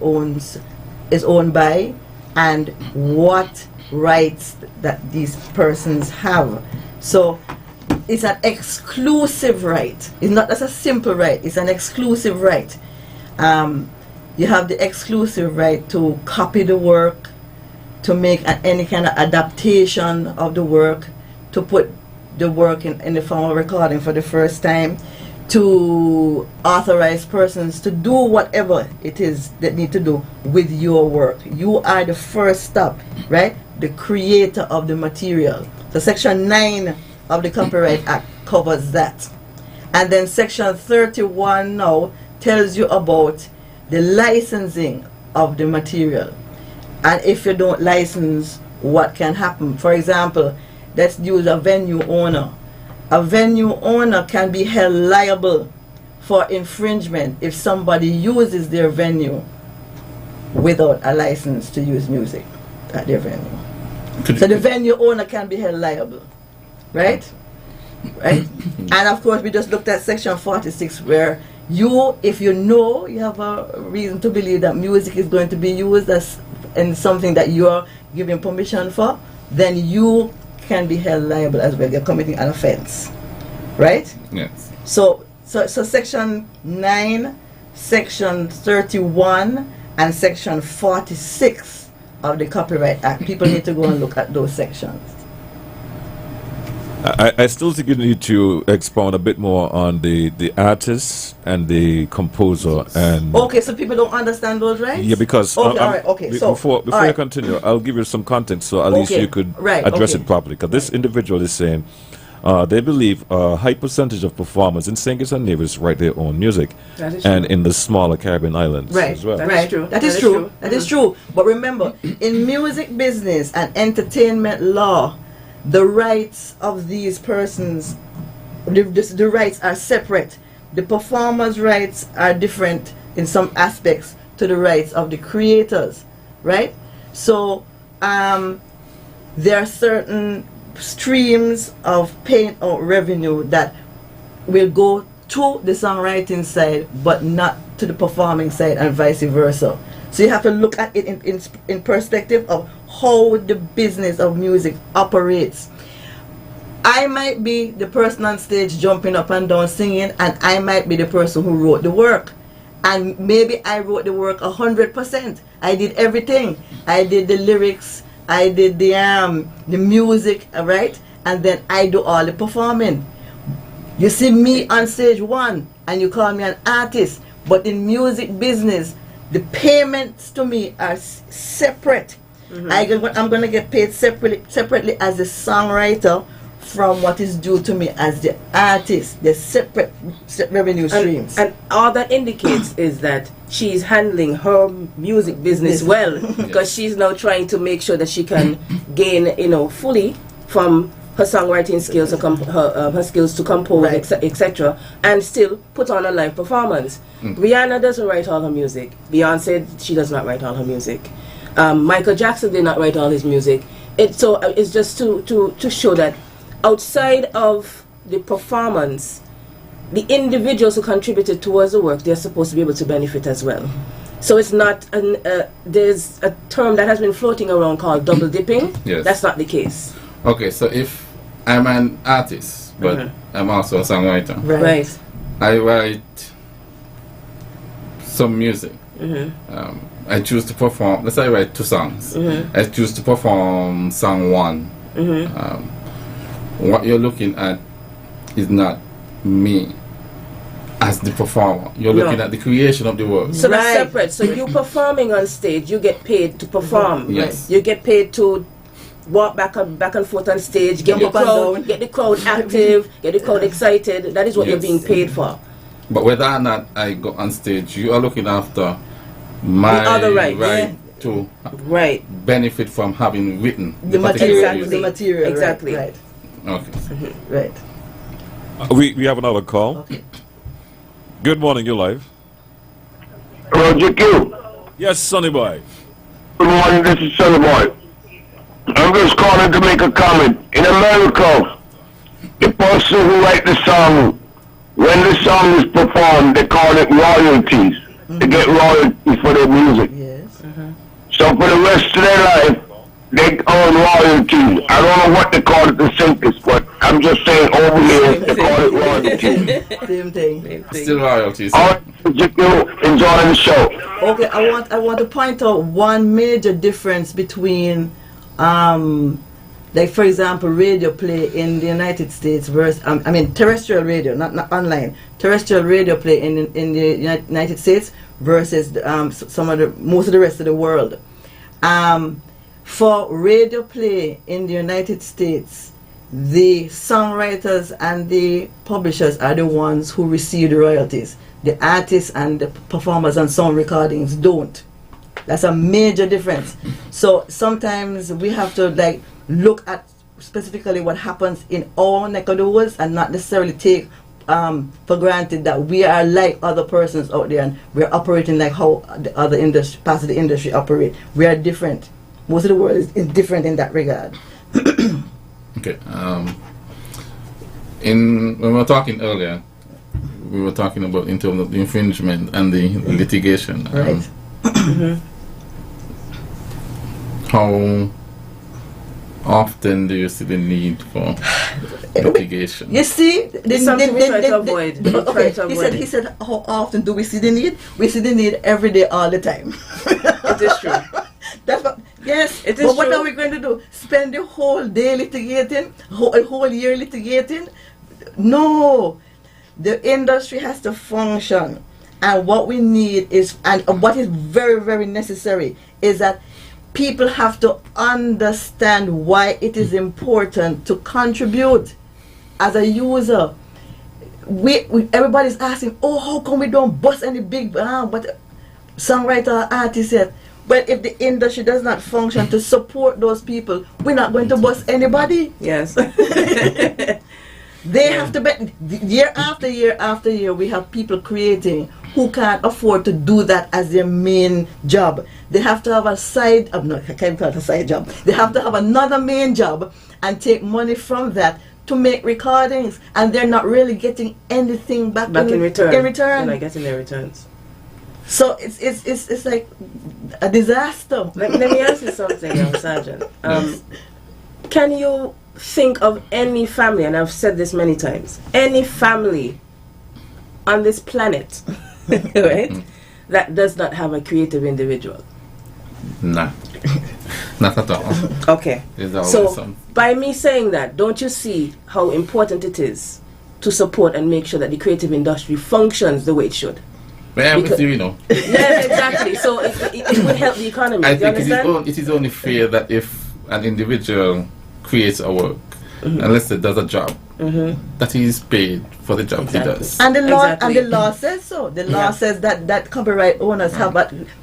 is owned by, and what rights that these persons have. So it's an exclusive right. It's not just a simple right, it's an exclusive right. You have the exclusive right to copy the work, to make any kind of adaptation of the work, to put the work in the form of recording for the first time, to authorize persons to do whatever it is that need to do with your work. You are the first stop, right? The creator of the material. So Section 9 of the Copyright Act covers that. And then Section 31 now tells you about the licensing of the material. And if you don't license, what can happen? For example, let's use a venue owner. A venue owner can be held liable for infringement if somebody uses their venue without a license to use music at their venue. So the venue owner can be held liable, right? Right? And of course, we just looked at Section 46, where if you have a reason to believe that music is going to be used as in something that you're giving permission for, then you can be held liable as well. You're committing an offense, right? Yes. So Section 9, Section 31, and Section 46 of the Copyright Act. People need to go and look at those sections. I still think you need to expound a bit more on the artist and the composer and. Okay, so people don't understand those rights? Yeah, because okay, all right, okay. So before you continue, I'll give you some context so at least you could address it properly. Because this individual is saying they believe a high percentage of performers in St. Kitts and Nevis write their own music, and in the smaller Caribbean islands as well. That is true. That is true. That is true. But remember, in music business and entertainment law, the rights of these persons, the rights are separate. The performers' rights are different in some aspects to the rights of the creators, right? So there are certain streams of paying out revenue that will go to the songwriting side but not to the performing side, and vice versa. So you have to look at it in perspective of how the business of music operates. I might be the person on stage jumping up and down singing, and I might be the person who wrote the work. And maybe I wrote the work 100%. I did everything. I did the lyrics, I did the music, right? And then I do all the performing. You see me on stage one, and you call me an artist. But in music business, the payments to me are separate. I'm going to get paid separately as a songwriter from what is due to me as the artist. They're separate revenue streams. And all that indicates is that she's handling her music business well, because she's now trying to make sure that she can gain, fully from her songwriting skills, her skills to compose, etc., and still put on a live performance. Rihanna doesn't write all her music. Beyonce, she does not write all her music. Michael Jackson did not write all his music. It's just to show that outside of the performance, the individuals who contributed towards the work, they're supposed to be able to benefit as well. So it's not there's a term that has been floating around called double dipping. Yes. That's not the case. Okay, so if I'm an artist, but I'm also a songwriter. Right. I write some music. I choose to perform. Let's say I write 2 songs. I choose to perform song 1. What you're looking at is not me as the performer. You're looking at the creation of the work. So that's separate. So you performing on stage, you get paid to perform. Yes. You get paid to walk back and forth on stage, get the crowd active, get the crowd excited. That is what you're being paid for. But whether or not I go on stage, you are looking after my right to benefit from having written the material. Exactly. Right. Okay. Right. We have another call. Okay. Good morning, you're live. Roger Q. Yes, Sonny Boy. Good morning, this is Sonny Boy. I'm just calling to make a comment. In America, the person who writes the song, when the song is performed, they call it royalties. They get royalties for their music. Yes. So for the rest of their life, they own royalties. I don't know what they call it in Sinkers, but I'm just saying over here, they call it royalties. Same thing. Still royalties. All right, enjoying the show. Okay, I want to point out one major difference between like for example radio play in the United States versus terrestrial radio, not online, terrestrial radio play in the United States versus most of the rest of the world. For radio play in the United States, the songwriters and the publishers are the ones who receive the royalties. The artists and the performers on sound recordings don't. That's a major difference. So sometimes we have to look at specifically what happens in our neck of the woods and not necessarily take for granted that we are like other persons out there and we're operating like how the other parts of the industry operate. We are different. Most of the world is different in that regard. Okay. When we were talking earlier, we were talking about in terms of the infringement and the litigation. Right. How often do you see the need for litigation? You see, it's something we try to avoid. He said, how often do we see the need? We see the need every day, all the time. It is true. That's what. Yes, it is but what true. are we going to do? Spend the whole day litigating, a whole year litigating? No, the industry has to function, and what we need is, and what is very, very necessary, is that people have to understand why it is important to contribute as a user. Everybody's asking, oh, how come we don't bust any big but songwriter artists yet? But if the industry does not function to support those people, we're not going to bust anybody. Yes. They have to bet year after year after year. We have people creating who can't afford to do that as their main job. They have to have a side. No, I can't call it a side job. They have to have another main job and take money from that to make recordings, and they're not really getting anything back in return. They're not getting their returns. So it's like a disaster. Let me ask you something, young Sergeant. Can you think of any family, and I've said this many times, any family on this planet, right, that does not have a creative individual? Nah. Not at all. Okay. So by me saying that, don't you see how important it is to support and make sure that the creative industry functions the way it should? Yeah, with you, know. Yes, exactly. So it would help the economy. I Do you think understand? it is only fair that if an individual creates a work unless it does a job that he is paid for the job he does. And the law says so. The law says that copyright owners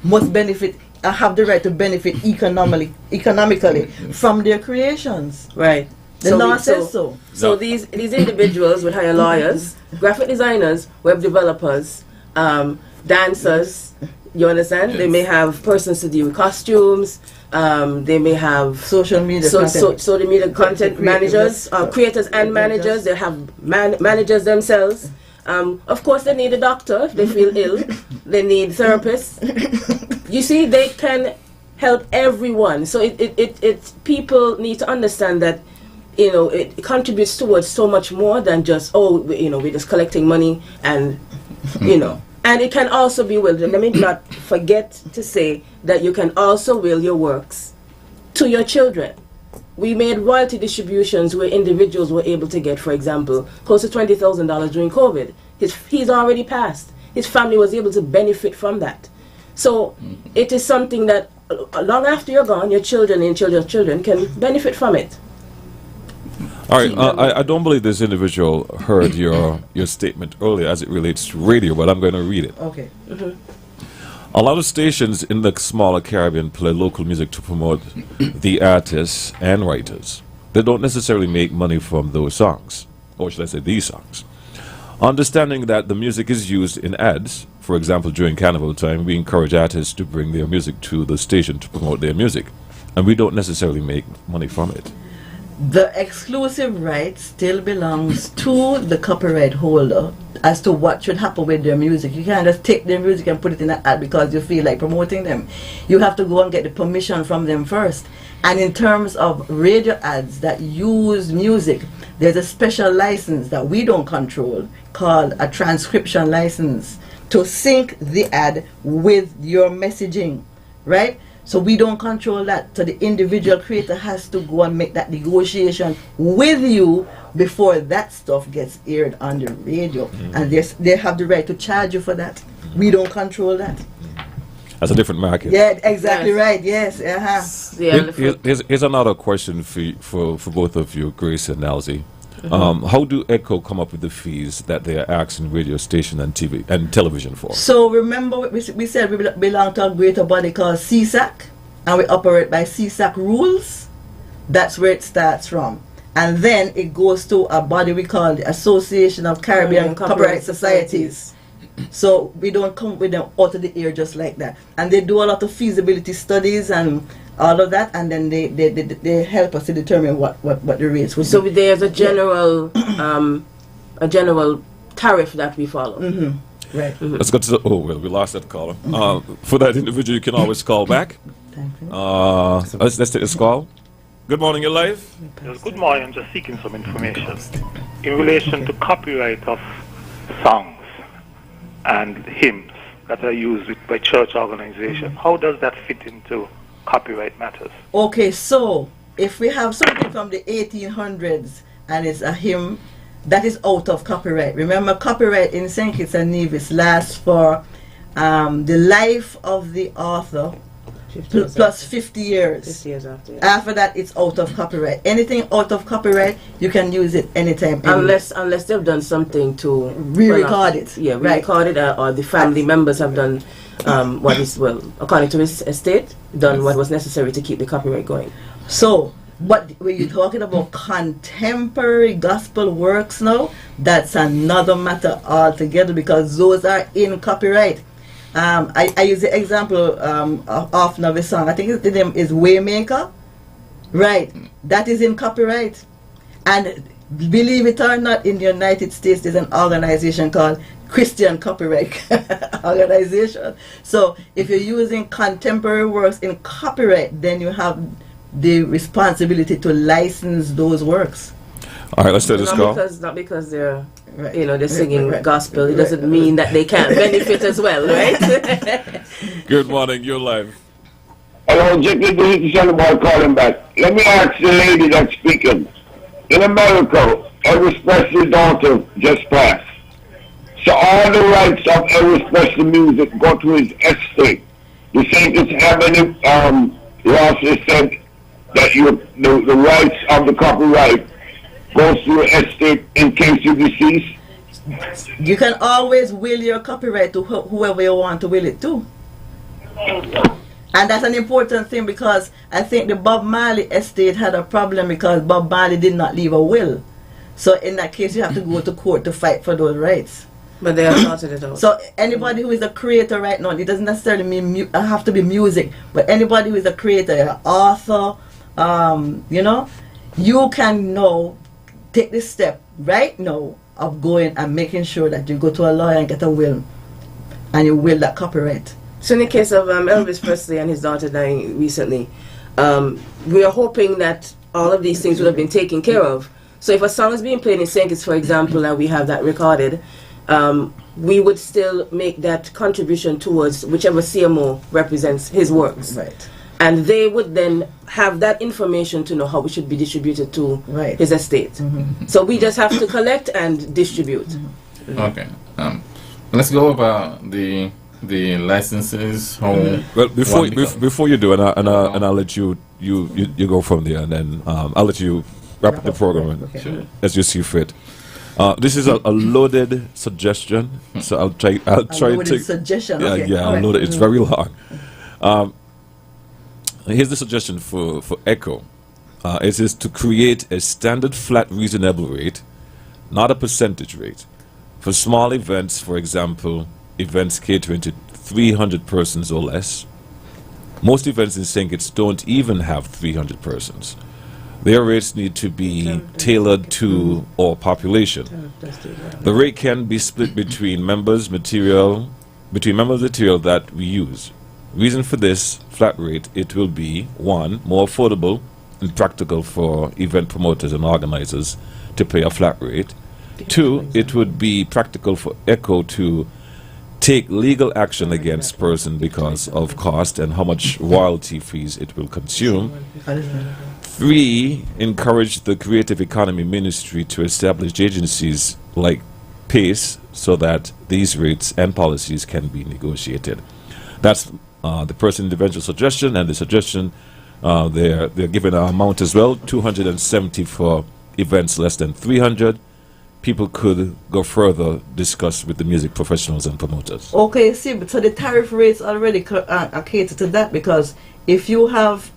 must benefit, have the right to benefit economically from their creations. Right. The law says so. So these individuals would hire lawyers, graphic designers, web developers, dancers. You understand? They may have persons to do with costumes. They may have social media content managers, creators and managers. They have managers themselves. Of course, they need a doctor if they feel ill. They need therapists. You see, they can help everyone. So it people need to understand that, you know, it contributes towards so much more than just, we're just collecting money and, you know. And it can also be willed. Let me not forget to say that you can also will your works to your children. We made royalty distributions where individuals were able to get, for example, close to $20,000 during COVID. He's already passed. His family was able to benefit from that. So it is something that long after you're gone, your children and children's children can benefit from it. All right, I don't believe this individual heard your statement earlier as it relates to radio, but I'm going to read it. Okay. A lot of stations in the smaller Caribbean play local music to promote the artists and writers. They don't necessarily make money from those songs, or should I say these songs. Understanding that the music is used in ads, for example, during carnival time, we encourage artists to bring their music to the station to promote their music, and we don't necessarily make money from it. The exclusive right still belongs to the copyright holder as to what should happen with their music. You can't just take their music and put it in an ad because you feel like promoting them. You have to go and get the permission from them first. And in terms of radio ads that use music, there's a special license that we don't control called a transcription license to sync the ad with your messaging, right? So we don't control that. So the individual creator has to go and make that negotiation with you before that stuff gets aired on the radio. And they have the right to charge you for that. We don't control that. That's a different market. Yeah, exactly right. Yes. Here's another question for both of you, Grace and Nalzi. How do ECHO come up with the fees that they are asking radio station and TV and television for? So remember, we said we belong to a greater body called CSAC, and we operate by CSAC rules. That's where it starts from. And then it goes to a body we call the Association of Caribbean Copyright Societies. So we don't come with them out of the air just like that. And they do a lot of feasibility studies and all of that, and then they help us to determine what the rates would be. So there's a general tariff that we follow. Right. Let's go to we lost that caller. For that individual, you can always call back. Thank you. Let's take this call. Good morning, you're live. Yes, good morning. I'm just seeking some information in relation to copyright of songs and hymns that are used by church organizations. How does that fit into copyright matters? Okay, so if we have something from the 1800s and it's a hymn, that is out of copyright. Remember, copyright in St. Kitts and Nevis lasts for the life of the author plus 50 years. 50 years after. Yeah. After that, it's out of copyright. Anything out of copyright, you can use it anytime. Unless they've done something to re-record it. Yeah, re-record it, or the family members have done what is, according to his estate, done what was necessary to keep the copyright going. So, but when you're talking about contemporary gospel works now, that's another matter altogether, because those are in copyright. I use the example often of a song. I think the name is Waymaker. Right. That is in copyright. And believe it or not, in the United States there's an organization called Christian Copyright Organization. So if you're using contemporary works in copyright, then you have the responsibility to license those works. All right, let's take this call. Not because they're they're singing gospel, it doesn't mean that they can't benefit as well, right? Good morning, you're live. Hello, Jackie, this is Celeboy calling back. Let me ask the lady that's speaking. In America, Elvis Presley's daughter just passed. So all the rights of Elvis Presley music go to his estate. The St. Kitts have any laws that said that the rights of the copyright goes to your estate in case you deceased? You can always will your copyright to whoever you want to will it to. And that's an important thing because I think the Bob Marley estate had a problem because Bob Marley did not leave a will. So in that case, you have to go to court to fight for those rights. But they have sorted it out. So anybody who is a creator right now, it doesn't necessarily mean have to be music, but anybody who is a creator, an author, you know, you can now take this step right now of going and making sure that you go to a lawyer and get a will, and you will that copyright. So in the case of Elvis Presley and his daughter dying recently, we are hoping that all of these things would have been taken care of. So if a song is being played in St. Kitts, for example, and we have that recorded, we would still make that contribution towards whichever CMO represents his works. Right. And they would then have that information to know how it should be distributed to his estate. So we just have to collect and distribute. Okay. Let's go over the licenses. How Well, before you do, and I'll let you go from there, and then I'll let you wrap up the program as you see fit. This is a loaded suggestion, so I'll try to take suggestion. Yeah, Okay. yeah, I'll load it. It's very long. Here's the suggestion for ECHO. It is to create a standard flat reasonable rate, not a percentage rate. For small events, for example, events catering to 300 persons or less. Most events in St. Kitts don't even have 300 persons. Their rates need to be tailored to our population. The rate can be split between members material that we use. Reason for this flat rate, it will be 1, more affordable and practical for event promoters and organizers to pay a flat rate. 2, it would be practical for ECHO to take legal action against person because of cost and how much royalty fees it will consume. 3, encourage the Creative Economy Ministry to establish agencies like PACE so that these rates and policies can be negotiated. That's the person individual suggestion, and the suggestion they're given an amount as well, 270 for events less than 300. People could go further, discuss with the music professionals and promoters. Okay, see, so the tariff rates already are catered to that, because if you have,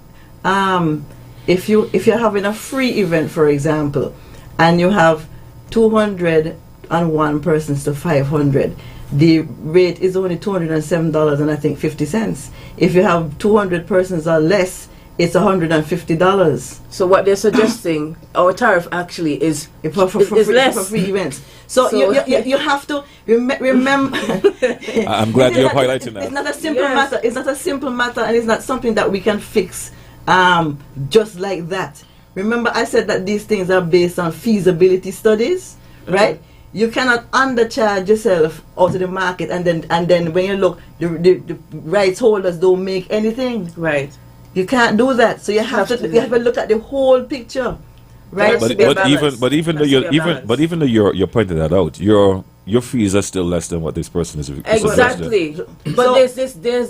if you're having a free event, for example, and you have 201 persons to 500, the rate is only $207 and I think 50 cents. If you have 200 persons or less, it's $150. So what they're suggesting, our tariff actually is less for free events. So you have to remember. I'm glad you're highlighting that. It's not a simple matter. It's not a simple matter, and it's not something that we can fix just like that. Remember, I said that these things are based on feasibility studies, right? You cannot undercharge yourself out of the market, and then when you look, the rights holders don't make anything. Right. You can't do that. So you have to look at the whole picture, right? But even though you're pointing that out, your fees are still less than what this person is exactly. But there's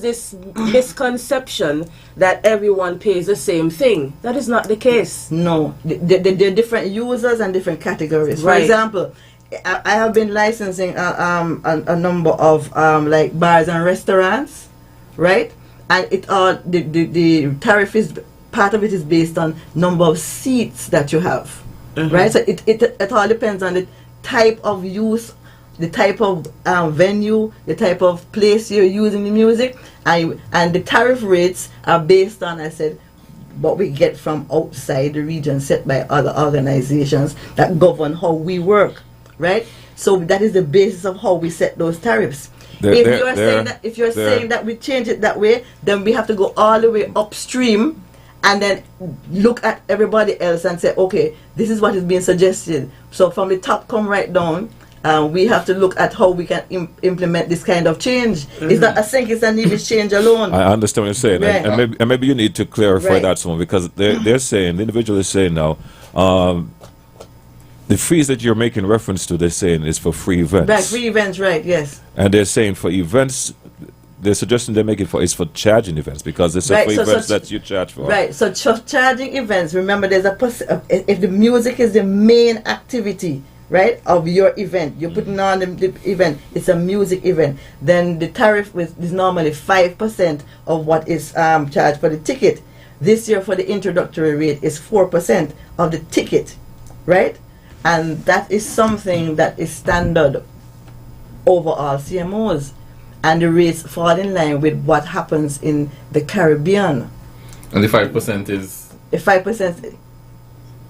this misconception that everyone pays the same thing. That is not the case. No, there are different users and different categories. For example, I have been licensing a number of like bars and restaurants, right? And the tariff is, part of it is based on number of seats that you have, right? So it all depends on the type of use, the type of venue, the type of place you're using the music, and the tariff rates are based on, I said, what we get from outside the region set by other organizations that govern how we work, right? So that is the basis of how we set those tariffs. If you're saying that we change it that way, then we have to go all the way upstream and then look at everybody else and say, okay, this is what is being suggested. So from the top come right down, we have to look at how we can implement this kind of change. It's not a St. Kitts and Nevis change alone. I understand what you're saying, Right. and maybe you need to clarify that some, because they're saying, the individual is saying now, the fees that you're making reference to, they're saying is for free events. Right, free events, right, yes. And they're saying for events the suggestion they make it for is for charging events, because it's Right, for so- events so- that you charge for. Right, so charging events, remember there's if the music is the main activity, right, of your event, you're putting on the event, it's a music event, then the tariff is normally 5% of what is charged for the ticket. This year for the introductory rate is 4% of the ticket, right? And that is something that is standard over all CMOs. And the rates fall in line with what happens in the Caribbean. And the 5% is The 5%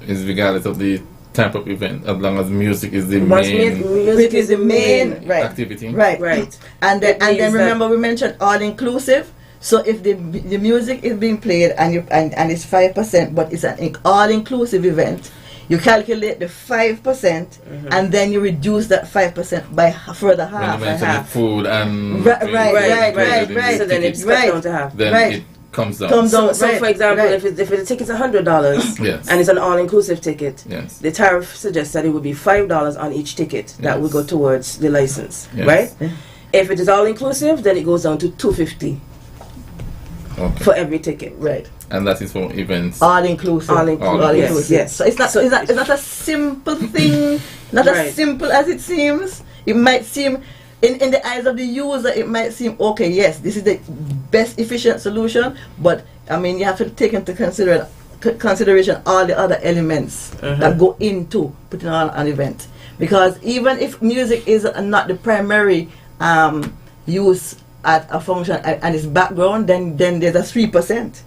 is regardless of the type of event, as long as music is the Once main music is the main right. activity. Right. Right. And then, It and means then that- remember we mentioned all inclusive. So if the music is being played and it's 5%, but it's an all inclusive event, you calculate the 5% and then you reduce that 5% by further When half. you mention the food and Right, drinks right, included in the So then ticket, it's cut down to half. then Right. it comes down. So for example, if the ticket's $100 Yes. and it's an all-inclusive ticket, Yes. the tariff suggests that it would be $5 on each ticket that would go towards the license, Yes. right? If it is all-inclusive, then it goes down to $250 Okay. for every ticket. Right. And that is for events. All inclusive. All inclusive. Yes, Yes. So it's not a simple thing, not Right. as simple as it seems. It might seem, in the eyes of the user, it might seem, okay, yes, this is the best efficient solution, but I mean, you have to take into consideration all the other elements that go into putting on an event. Because even if music is not the primary use at a function and its background, then there's a 3%.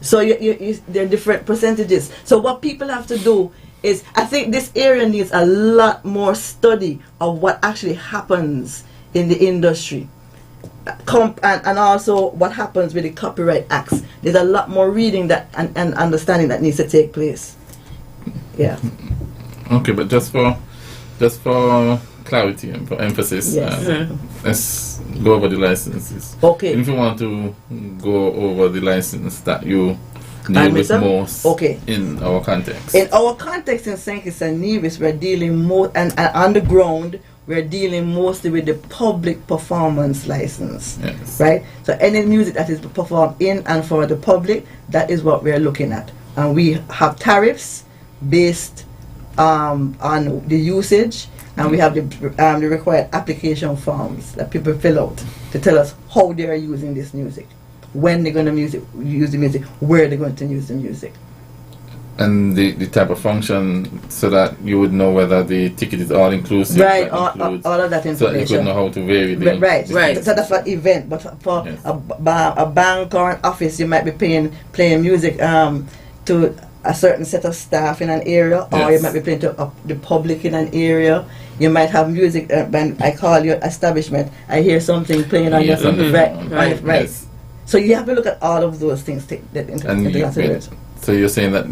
So there are different percentages. So what people have to do is, I think this area needs a lot more study of what actually happens in the industry. And also what happens with the copyright acts. There's a lot more reading that and understanding that needs to take place. Yeah. Okay, but just for clarity and for emphasis, Yes. let's go over the licenses. Okay. If you want to go over the license that you deal And with Mr. most Okay. in our context. In our context in St. Kitts and Nevis, we're dealing more, and on the ground, we're dealing mostly with the public performance license. Yes. Right? So any music that is performed in and for the public, that is what we're looking at. And we have tariffs based on the usage, and we have the required application forms that people fill out to tell us how they are using this music, when they're going to use the music, where they're going to use the music. And the type of function, so that you would know whether the ticket is all inclusive. Right, that all includes- of that So that you could information. know how to vary the Right. So that's for event, but for a bank or an office, you might be playing music to a certain set of staff in an area, or you Yes. might be playing to the public in an area. You might have music. When I call your establishment, I hear something playing on Yes, your on the phone. right. Yes. So you have to look at all of those things. Take that into And consideration. so you're saying that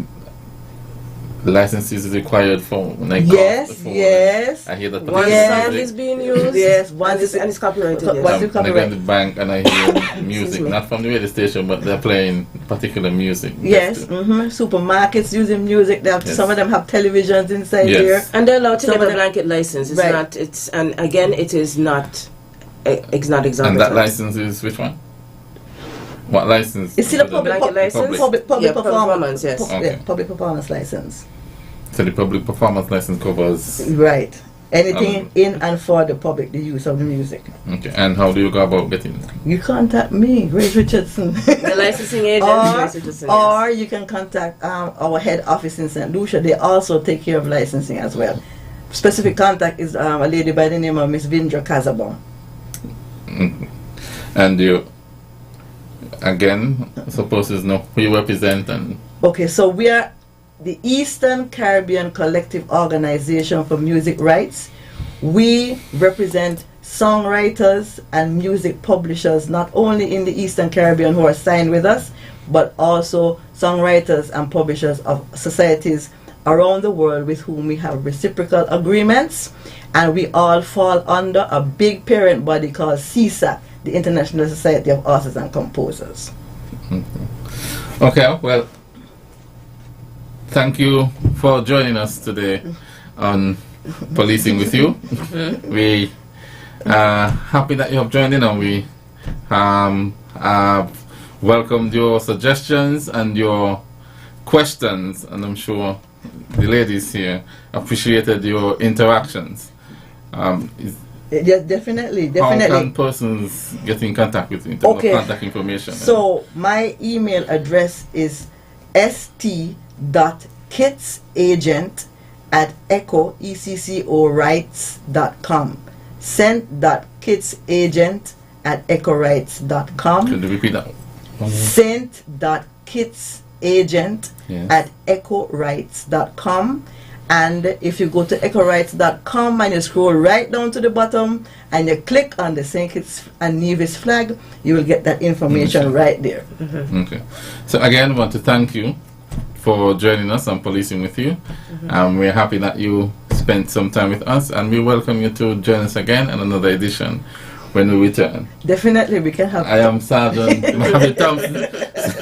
the license is required for when I call Yes, the phone. yes. I hear that One particular song music. is being used, Yes, and it's copyrighted. Yes. Once you When I go copyright. to the bank and I hear music, Excuse me. not from the radio station, but they're playing particular music. Yes, supermarkets using music. They have, Yes. Some of them have televisions inside Yes. here. And they're allowed to Some get of a them- blanket license. It's Right. not. It's and again, it is not. It's not exorbitant. And that license is which one? What license? It's still a Is it public Blanket license? public Yeah, performance. yes. Okay. Public performance license. So the public performance license covers. Right. Anything in and for the public, the use of the music. Okay. And how do you go about getting? You contact me, Grace Richardson. The licensing agent, Grace Richardson, or you can contact our head office in St. Lucia. They also take care of licensing as well. Specific contact is a lady by the name of Miss Vindra Kazabon. And you, again, suppose there's no who you represent and. Okay, so we are the Eastern Caribbean Collective Organization for Music Rights. We represent songwriters and music publishers, not only in the Eastern Caribbean who are signed with us, but also songwriters and publishers of societies around the world with whom we have reciprocal agreements, and we all fall under a big parent body called CSAC, the International Society of Authors and Composers. Okay, well, thank you for joining us today on Policing with You. We are happy that you have joined in, and we I've welcomed your suggestions and your questions, and I'm sure the ladies here appreciated your interactions. Yes, definitely. How can persons get in contact with you in terms of contact information? So my email address is st.kitsagent@ecorights.com. Sent.kitsagent@ecorights.com. Could you repeat that? Sent.kitsagent@ecorights.com. And if you go to ecorights.com and you scroll right down to the bottom and you click on the St. Kitts and Nevis flag, you will get that information right there. Okay. So again, I want to thank you for joining us on Policing with You. We're happy that you spent some time with us, and we welcome you to join us again in another edition when we return. Definitely, we can help. I am Sergeant Marvin Thompson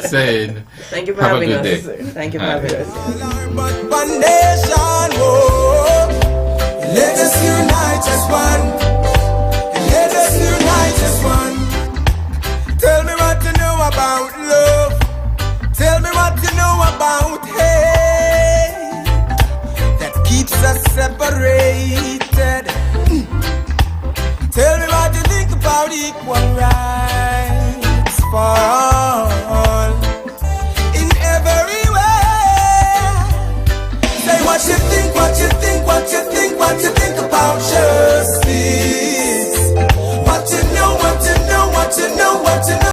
saying, thank you for have having a good us. day. Thank you for having us. Foundation, let us unite as one. Let us unite as one. Tell me what you know about love. Tell me what you know about hate that keeps us separated. Tell me what you think about equal rights for all in every way. Say what you think, what you think, what you think, what you think.